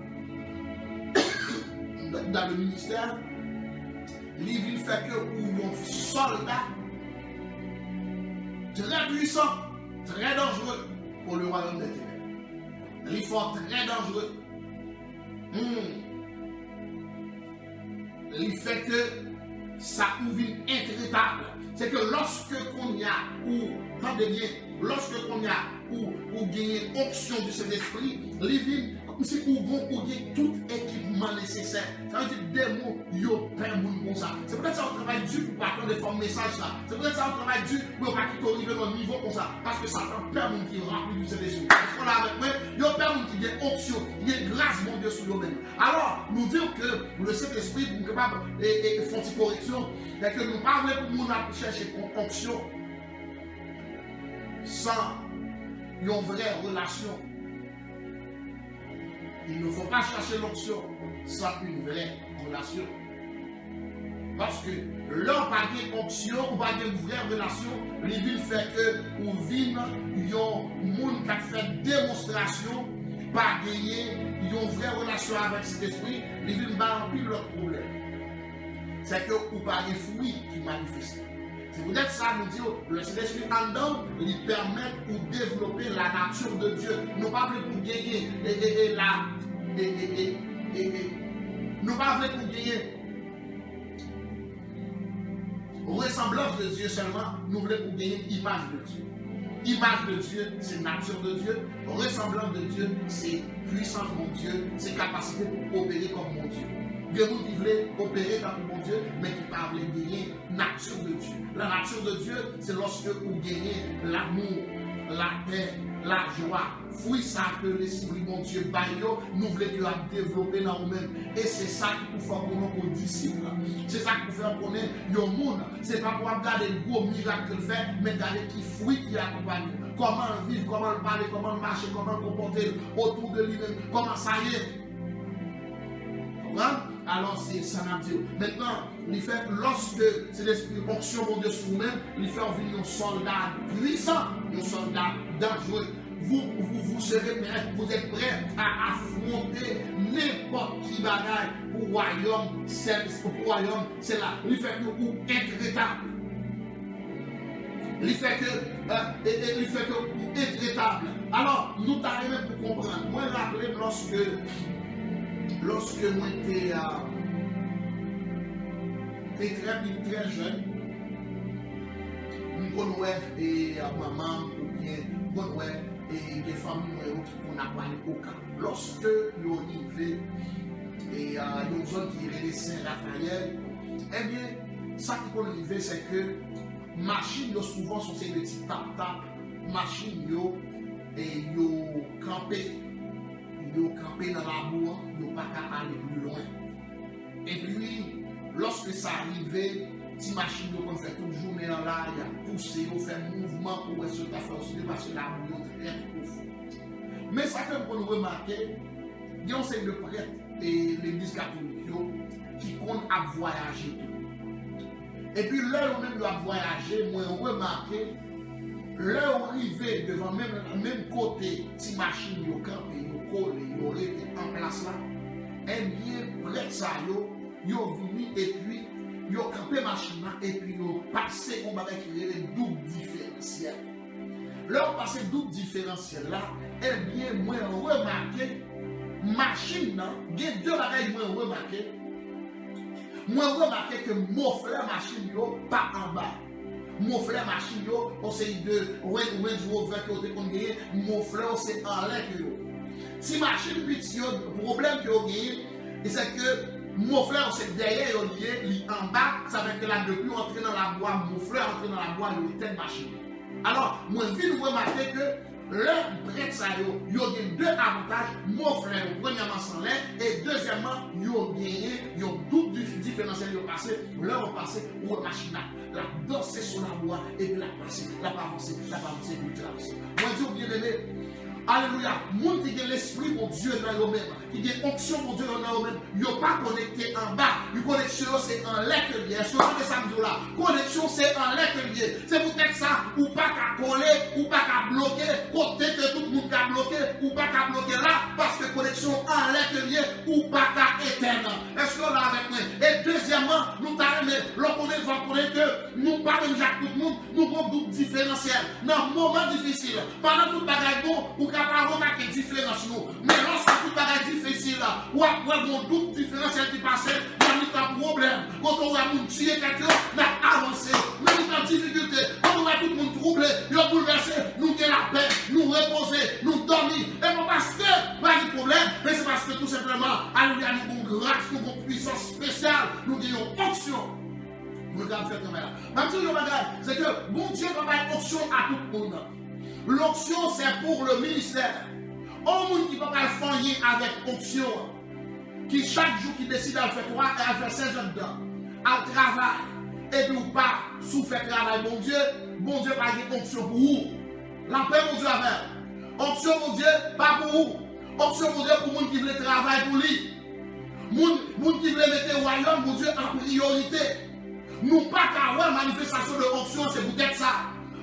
dans le ministère, il fait que pour un soldat très puissant, très dangereux pour le royaume des ténèbres. Il faut très dangereux. Il fait que ça ouvre intraitable. C'est que lorsque qu'on y a, ou, attendez bien, lorsque qu'on y a, ou gagner onction du Saint-Esprit, les c'est pour vous avez tout équipement nécessaire. Ça veut dire des mots, yo, père moun comme ça. C'est peut-être ça on travaille dur pour pas attendre des formes messages là. C'est peut-être ça on travaille dur pour pas qu'il arrive dans le niveau comme ça. Parce que ça prend père moun qui remplit du Saint-Esprit. Parce qu'on a avec moi, yo père moun qui vient onction, il y a grâce mon Dieu sur nous-mêmes. Alors, nous disons que le Saint-Esprit, nous sommes capables de faire une correction, et que nous ne parlons pas pour nous chercher onction sans une vraie relation. Il ne faut pas chercher l'onction sans une vraie relation. Parce que l'homme pas de onction ou pas de vraie relation, les villes fait que ou vivent un monde qui a fait démonstration, pas gagner une vraie relation avec cet esprit, les villes n'ont plus leur problème. C'est que ou pas de fruits qui manifestent. C'est peut-être ça, nous dit, le Saint-Esprit en dedans, il permet de développer la nature de Dieu. Nous pas pour gagner nous pas pour gagner ressemblance de Dieu seulement, nous voulons pour gagner image de Dieu. Image de Dieu, c'est nature de Dieu. Ressemblance de Dieu, c'est puissance de mon Dieu, c'est capacité pour opérer comme mon Dieu. Dieu qui voulait opérer comme mon Dieu, mais qui parle de gagner nature de Dieu. La nature de Dieu, c'est lorsque vous gagnez l'amour, la paix, la joie. Fruit ça que l'esprit mon Dieu baille, nous voulons développer dans nous-mêmes. Et c'est ça qui nous fait connaître nos disciples. C'est ça qui nous fait connaître le monde. Ce n'est pas pour regarder le gros miracle qu'il fait, mais regarder qui fruit qui accompagne. Comment vivre, comment parler, comment marcher, comment comporter autour de lui-même. Comment ça y est. Alors c'est ça n'a dit. Maintenant, il fait lorsque c'est l'esprit onction mon Dieu sur nous-mêmes, il fait venir un soldat puissant, un soldat dangereux. Vous serez prêts, vous êtes prêts à affronter n'importe qui bagaille pour royaume, c'est là. Il fait que vous intraitable. Il fait que vous intraitable. Alors, nous t'arrivons pour comprendre. Moi, je rappelle lorsque moi j'étais très jeune, je connaissais maman ou bien et des familles qui ont appris au camp. Lorsque nous arrivons et une zone qui est Saint-Raphaël, eh bien, ça qui peut arriver, c'est que les machines souvent sont ces petits tap-tap, machines et yo campé dans la boue, yo pas qu'à aller plus loin. Et puis, lorsque ça arrivait, si machine on fait toute journée en là, il y a poussé, on fait mouvement pour essayer de faire aussi parce que la boue est très profonde. Mais ça que pour nous remarquer, il y a un seul de prêtre et l'église catholique qui compte à voyager. Et puis là, on même doit voyager, moi on remarqué, là on arrivé devant même côté, si machine yo campé, yo collé, yo été en place là, et bien prêtre ça yo venu et puis yo campé machine là et puis yo passé on va créer les doubles différentiels. Là on passe double différentiel là, et bien moi remarqué machine là, il y a deux bagages moi remarqué. Moi remarqué que mon frère machine yo pas en bas. Mon frère machine yo, on sait de Range Rover que on gagné, mon frère c'est en l'air que yo. Si machine petit le problème que yo gagné, c'est que mon frère c'est derrière yo lié, en bas, ça veut dire que là depuis entrer dans la boîte, mon frère entrer dans la boîte, il était machine. Alors, moi je remarquer que le prêtre ça il y a deux avantages, mon frère, premièrement sans l'air, et deuxièmement, il y a gagné, il y a tout différentiel qui passé, là on passe pour la machine, la danser sur la voie, et puis la passer, la pas avancer, pour traverser. Moi, Dieu bien aimé, alléluia, monde qui a l'esprit mon Dieu dans eux-mêmes, qui a onction mon Dieu dans eux-mêmes, ils ne sont pas connectés en bas. Une connexion c'est en l'air que lié. Est-ce que vous avez ça là? Connexion c'est en l'air que lié. C'est peut-être ça, ou pas qu'à coller, ou pas qu'à bloquer, côté que tout le monde a bloqué, ou pas qu'à bloquer là, parce que connexion en l'air que lié, ou pas qu'à éteindre. Est-ce que vous avez avec moi? Et deuxièmement, nous t'arrêtons, lorsqu'on est va connaître que nous parlons de tout le monde, nous avons doute différentiel. Dans un moment difficile, pendant toute bagaille bon, ou pas remarquer différence nous. Mais lorsque tout est difficile, ou après mon doute différentiel qui passe, il y a un problème. Quand on a tué quelqu'un, on a avancé. Mais il y a une difficulté. Quand on a tout le monde troublé, il a bouleversé, nous avons la paix, nous reposer, nous dormir. Et pas parce que pas de problème, mais c'est parce que tout simplement, alléluia, nous avons grâce, nous avons puissance spéciale, nous avons onction. Nous regardons faire comme ça. C'est que bon Dieu va faire onction à tout le monde. L'onction, c'est pour le ministère. Un monde qui ne peut pas faire avec onction, qui chaque jour qui décide de faire 3 et de faire 16 heures dedans, à travail, et puis ou pas souffrir travail, bon Dieu pas de onction pour vous. La paix, mon Dieu, avec. Onction, mon Dieu, pas pour vous. Onction, mon Dieu, pour les gens qui veulent travailler pour lui. Les gens qui veulent mettre le royaume, mon Dieu, en priorité. Nous pas qu'à avoir manifestation de onction, c'est peut-être ça.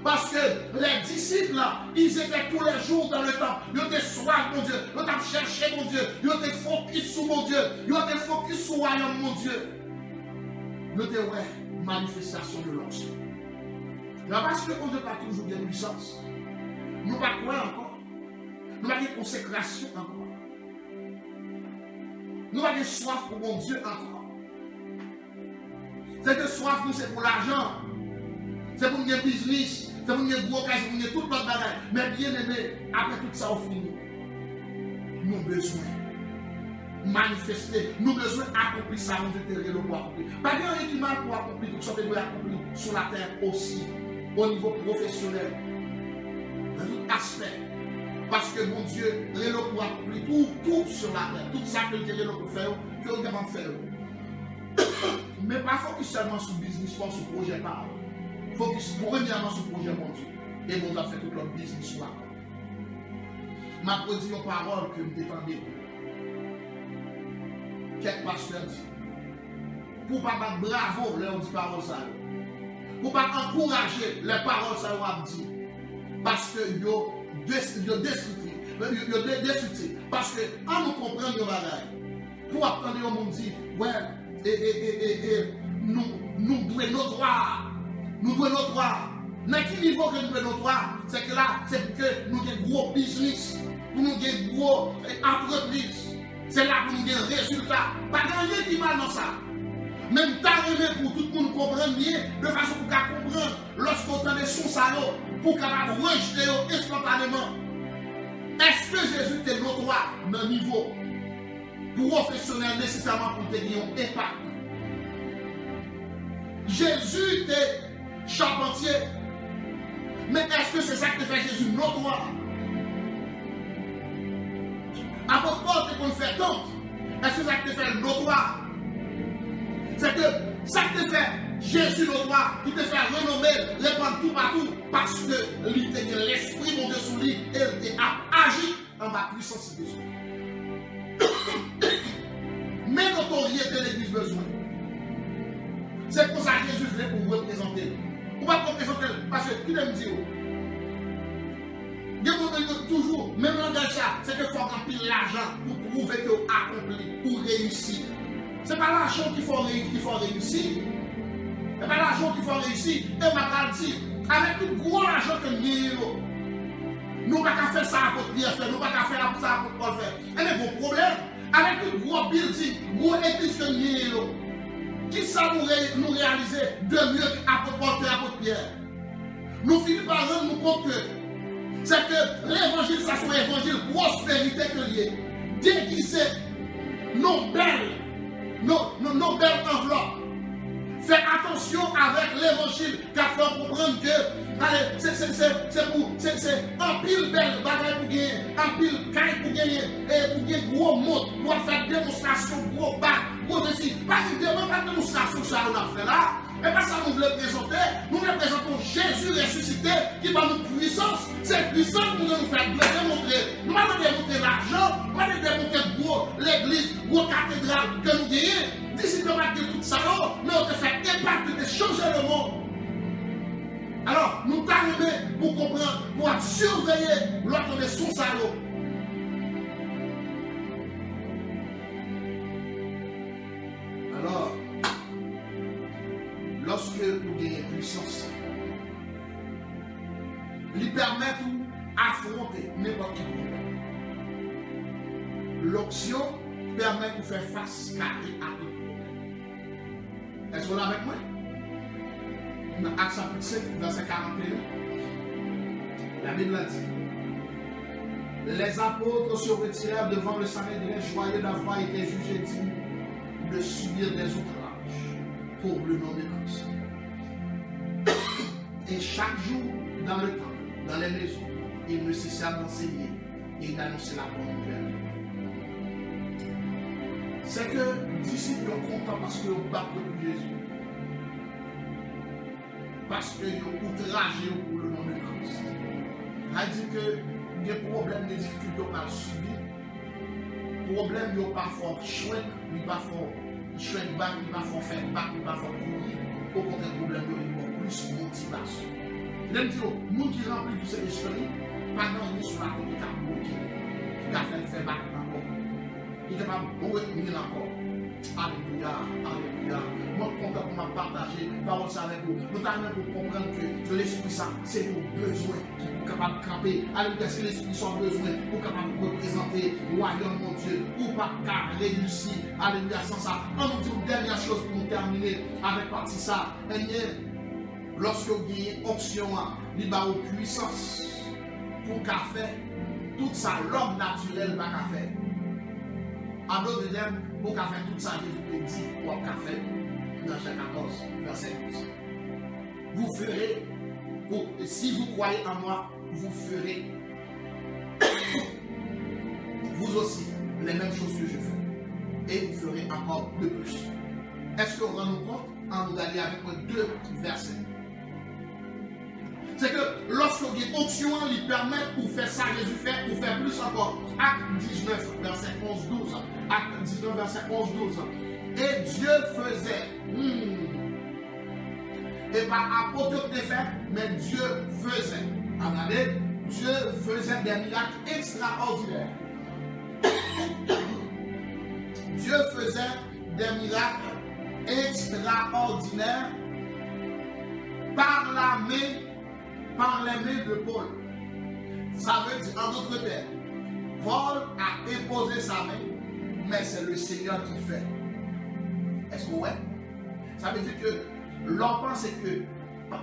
Parce que les disciples, ils étaient tous les jours dans le temple. Ils étaient soif, mon Dieu. Ils étaient cherché, mon Dieu. Ils étaient focus sur mon Dieu. Ils étaient focus sur le royaume, mon Dieu. Ils étaient, ouais, manifestation de l'onction. Parce que mon Dieu n'a pas toujours de puissance. Nous ne pas croire encore. Nous n'avons pas de consécration encore. Nous n'avons pas de soif pour mon Dieu encore. C'est que soif, nous, c'est pour l'argent. C'est pour un business. C'est pour un gros cas, c'est pour tout notre bagage. Mais bien aimé, après tout ça, on finit. Nous avons besoin de manifester. Nous avons besoin d'accomplir ça, nous devons le accomplir. Pas de rien qui mal pour accomplir tout ça, nous devons accomplir sur la terre aussi, au niveau professionnel, dans tout aspect. Parce que mon Dieu, il est là pour accomplir tout sur la terre. Tout ça que Dieu est là pour faire, que nous devons faire. Mais pas focus seulement sur le business, pas sur le projet par. Focus premièrement sur le projet, mon Dieu. Et mon Dieu a fait tout notre business sur la terre. Ma produit une parole que vous défendez. Quelques pasteurs disent. Pour ne pas battre bravo, leur dit parole ça. Pour ne pas encourager les paroles ça va dire. Parce que yo destructif. Parce que en nous comprenant nos bagages, pour apprendre au monde dit, ouais, nous devons nos droits. Nous devons nos droits. Dans quel niveau que nous devons nos droits? C'est que là, c'est que nous avons un gros business, nous avons une grosse entreprise. C'est là que nous avons des résultats. Pas de rien qui mal dans ça. Même temps pour tout le monde comprendre bien, de façon pour qu'on comprenne, lorsqu'on entend des sons salauds, pour qu'on rejeter instantanément. Est-ce que Jésus était notoire dans le niveau professionnel nécessairement pour te dire un impact? Jésus était charpentier. Mais est-ce que c'est ça qui fait Jésus notoire? À votre porte, qu'on fait compte. Est-ce que ça qui fait notoire? C'est que ça qui fait Jésus notoire, qui te fait renommer, répandre tout partout, parce que l'esprit mon Dieu sous lui, et a agi en ma puissance de Dieu. Mais notoriété l'église besoin. C'est pour ça que Jésus vient pour vous représenter. Vous ne pouvez pas représenter parce que qui aime dire. Toujours, même langage ça, c'est qu'il faut remplir l'argent pour prouver que vous accompli, pour réussir. Ce n'est pas l'argent qu'il faut réussir. Ce n'est pas l'argent qu'il faut réussir. Et ma dit, avec tout gros argent que nous ne pouvons pas faire ça à votre Pierre faire, nous ne pouvons pas faire ça à votre Paul faire. Et mais bon problème, avec tout gros building, gros église que nous, qui ça nous réaliser de mieux qu'à votre Paul et à votre Pierre? Nous finissons par rendre compte que c'est que l'évangile, ça soit l'évangile prospérité que lié, déguisé, nos belles enveloppes. Fais attention avec l'évangile, car il faut comprendre que allez, c'est un pile belle bagaille pour gagner, un pile caille pour gagner, et pour gagner gros mots, pour faire démonstration, gros bac, gros ceci. Pas de démonstration, ça on a fait là. Et pas ça nous voulons présenter. Nous voulons présenter Jésus ressuscité qui va nous puissance. C'est puissance que nous allons faire démontrer. Nous allons démontrer l'argent, nous allons démontrer gros l'église, gros cathédrale que nous gagnons. D'ici qu'on va dire tout ça, mais on te fait impact de changer le monde. Alors, nous t'arrivons pour comprendre, pour surveiller l'autre de son salaud. Alors, lorsque vous gagnez puissance, lui permettre d'affronter n'importe quel problème. L'option permet de faire face carré à tout problème. Est-ce qu'on est avec moi? Dans Actes chapitre 5, verset 41, la Bible a dit: les apôtres se retirèrent devant le Sanhédrin, joyeux d'avoir été jugés dignes de subir des outrages pour le nom de Christ. Et chaque jour, dans le temple, dans les maisons, il ne cessa d'enseigner et d'annoncer la bonne nouvelle. C'est que les disciples sont contents parce qu'ils ont battu pour Jésus. Parce qu'ils ont outragé pour le nom de Christ. Ça dit que des problèmes, des difficultés qu'on a subi, problèmes, ils n'ont pas fort chouette, ils n'ont pas fort chouette bac, ils n'ont pas fort faire bac, ils n'ont pas fort courir. Au contraire, problème, ils ont plus motivation. Même si nous qui remplis du Saint-Esprit, pendant une histoire qui a bloqué, qui a fait bac encore, qui est capable de retenir encore. Alléluia, alléluia. Moi, je suis content pour partager parole avec vous. Nous avons pour comprendre que l'Esprit Saint, c'est nos besoins qui sont capables de camper. Alléluia, c'est l'Esprit Saint besoin pour capable de représenter le royaume de Dieu. Ou pas qu'à réussir. Alléluia, sans ça. On nous dit une dernière chose pour nous terminer avec partie ça. Et bien, lorsque vous avez une option, il y a une puissance pour qu'à faire tout ça, l'homme naturel va qu'à faire. En d'autres termes, pour qu'à faire tout ça, Jésus dit pour qu'à faire dans Jean 14, verset 12. Vous ferez, si vous croyez en moi, vous ferez vous aussi les mêmes choses que je fais. Et vous ferez encore de plus. Est-ce que vous rendez compte en nous d'aller avec moi 2 versets? C'est que lorsque vous avez option, il permet pour faire ça, Jésus fait, pour faire plus encore. Acte 19, verset 11-12. Acte 19, verset 11-12. Et Dieu faisait, et pas apôtre de fait, mais Dieu faisait. Regardez, Dieu faisait des miracles extraordinaires. Dieu faisait des miracles extraordinaires par les mains de Paul. Ça veut dire, en d'autres termes, Paul a imposé sa main, mais c'est le Seigneur qui fait. Est-ce que vous voyez? Ça veut dire que l'on pense que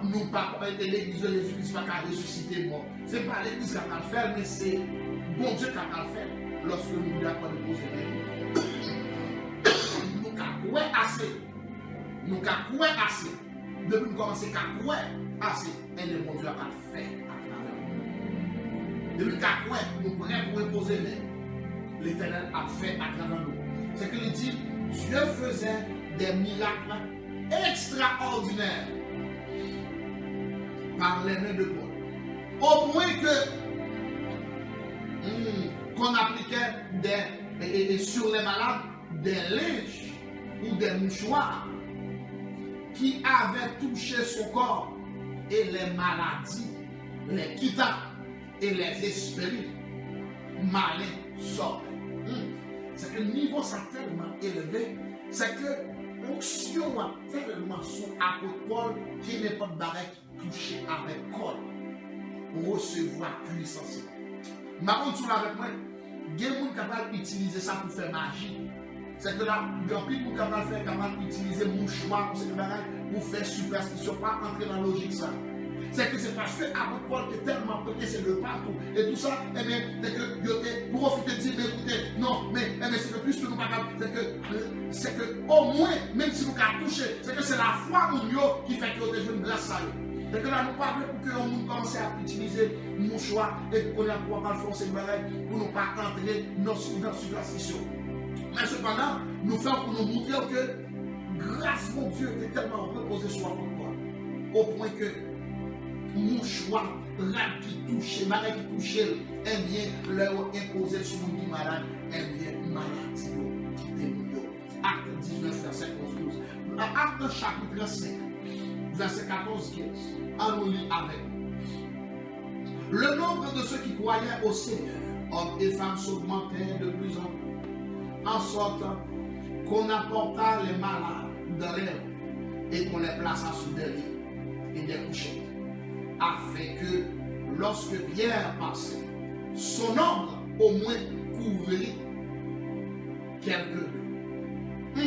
nous pas l'église de Jésus-Christ pas qu'à ressusciter mort. Ce n'est pas l'église qui a le faire, mais c'est bon Dieu qui a le faire lorsque nous nous avons posé les mains. Nous avons assez. Nous avons assez. Depuis nous commencer à courir assez, et le bon Dieu a le fait à travers nous. Depuis nous nous prêts pour imposer l'Éternel a fait à travers nous. C'est que il dit, Dieu faisait des miracles extraordinaires par les mains de Paul. Au point que qu'on appliquait sur les malades des linges ou des mouchoirs qui avaient touché son corps, et les maladies, les quitta et les esprits malins sortent. C'est que le niveau ça tellement élevé, c'est que l'onction a tellement son apôtre Paul qui n'est pas de barrière qui touche avec corps pour recevoir puissance. Ma contre avec moi, il y a des gens qui sont capables d'utiliser ça pour faire magie. C'est que là, il y a des gens qui sont capables d'utiliser mouchoir pour faire superstition, pas entrer dans la logique ça. c'est que c'est parce que apôtre Paul est tellement prêté, c'est de partout. Et tout ça, eh bien, c'est que vous avez profité de dire, mais écoutez, non, mais c'est que plus que nous pas c'est que au moins, même si nous avons touché, c'est que c'est la foi qui fait que vous avez une grâce à eux. C'est que là, nous parlons pour que nous commence à utiliser nos choix et qu'on a pour pas forcer le bagage pour ne pas entrer dans la superstition. Mais cependant, nous faisons pour nous montrer que grâce mon Dieu est tellement reposé sur moi au point que mon choix qui touche, malade qui touche, eh bien, leur imposer sur mon qui malade, eh bien, maladie, Acte 19, verset 11-12. Acte chapitre 5, verset 14-15. Allons lire avec. Le nombre de ceux qui croyaient au Seigneur, hommes et femmes, s'augmentait de plus en plus, en sorte qu'on apporta les malades dans les rues et qu'on les plaça sur des lits et des couchettes, afin que lorsque Pierre passait, son ombre au moins couvrit quelques deux.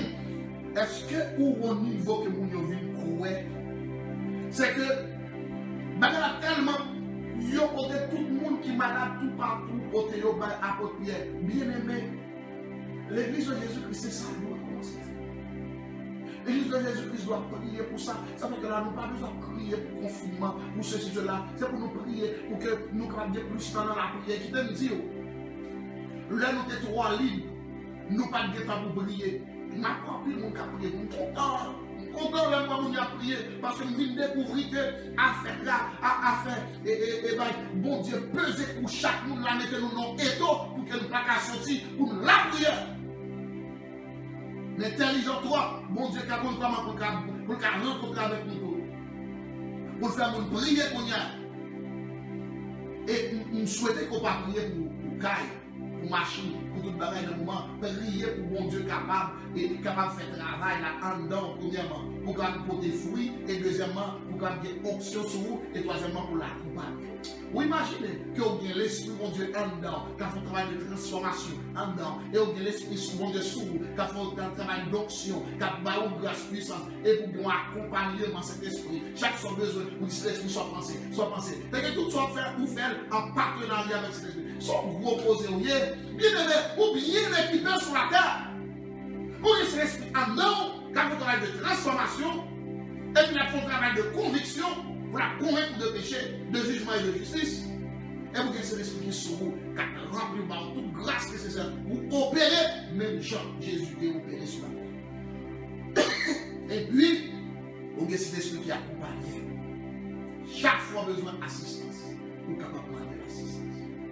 Est-ce que au niveau que nous vivons croire, c'est que bagarre tellement yo côté tout le monde qui malade tout partout côté yo apôtre Pierre bien aimé, l'église de Jésus-Christ c'est ça doit commencer. L'église de Jésus-Christ doit prier pour ça. Ça fait que là, nous pas besoin de prier pour le confinement, pour ceci, cela. C'est pour nous prier, pour que nous puissions plus temps dans la prière. Qui t'aime dire, là, nous sommes trop libres. Nous pas de temps pour prier. Ma propre monde qui a prié, nous sommes contents. Nous sommes contents de voir nous a prié. Parce que nous venons découvrir que affaire là, affaire, et bon Dieu, peser pour chaque monde, là, mettez-nous dans l'étau pour que nous puissions sortir pour la prière. L'intelligent toi, mon Dieu, qu'a pour rencontrer avec nous. Pour faire nous prier qu'on y a. Et nous souhaitons qu'on va prier pour caille, pour machine, pour tout le bagage de moment. Prier pour mon Dieu capable de faire travail là en dedans, premièrement, pour des fruits, et deuxièmement, pour garder des options sur vous, et troisièmement, pour la accompagner. Vous imaginez que vous avez l'esprit mon Dieu en dedans, qui a fait un travail de transformation en dedans, et vous avez l'esprit mon Dieu sur vous, qui a fait un travail d'onction, qui a fait une grâce puissance, et pour vous accompagner dans cet esprit. Chaque son besoin, vous dites l'esprit soit pensé, soit pensé. C'est que tout soit fait pour faire en partenariat avec cet esprit. Son gros posé, bien aimé, ou bien équipé sur la terre. Pour cet esprit en dedans, qui a fait un travail de transformation, et puis il a fait un travail de conviction, pour la convaincre de péché, de jugement et de justice. Et vous avez cet esprit qui est sur vous, qui a rempli par toute grâce nécessaire pour opérer, même Jean, Jésus est opéré sur la terre. Et puis, vous avez cet esprit qui accompagne. Chaque fois besoin d'assistance, vous êtes capable de demander l'assistance.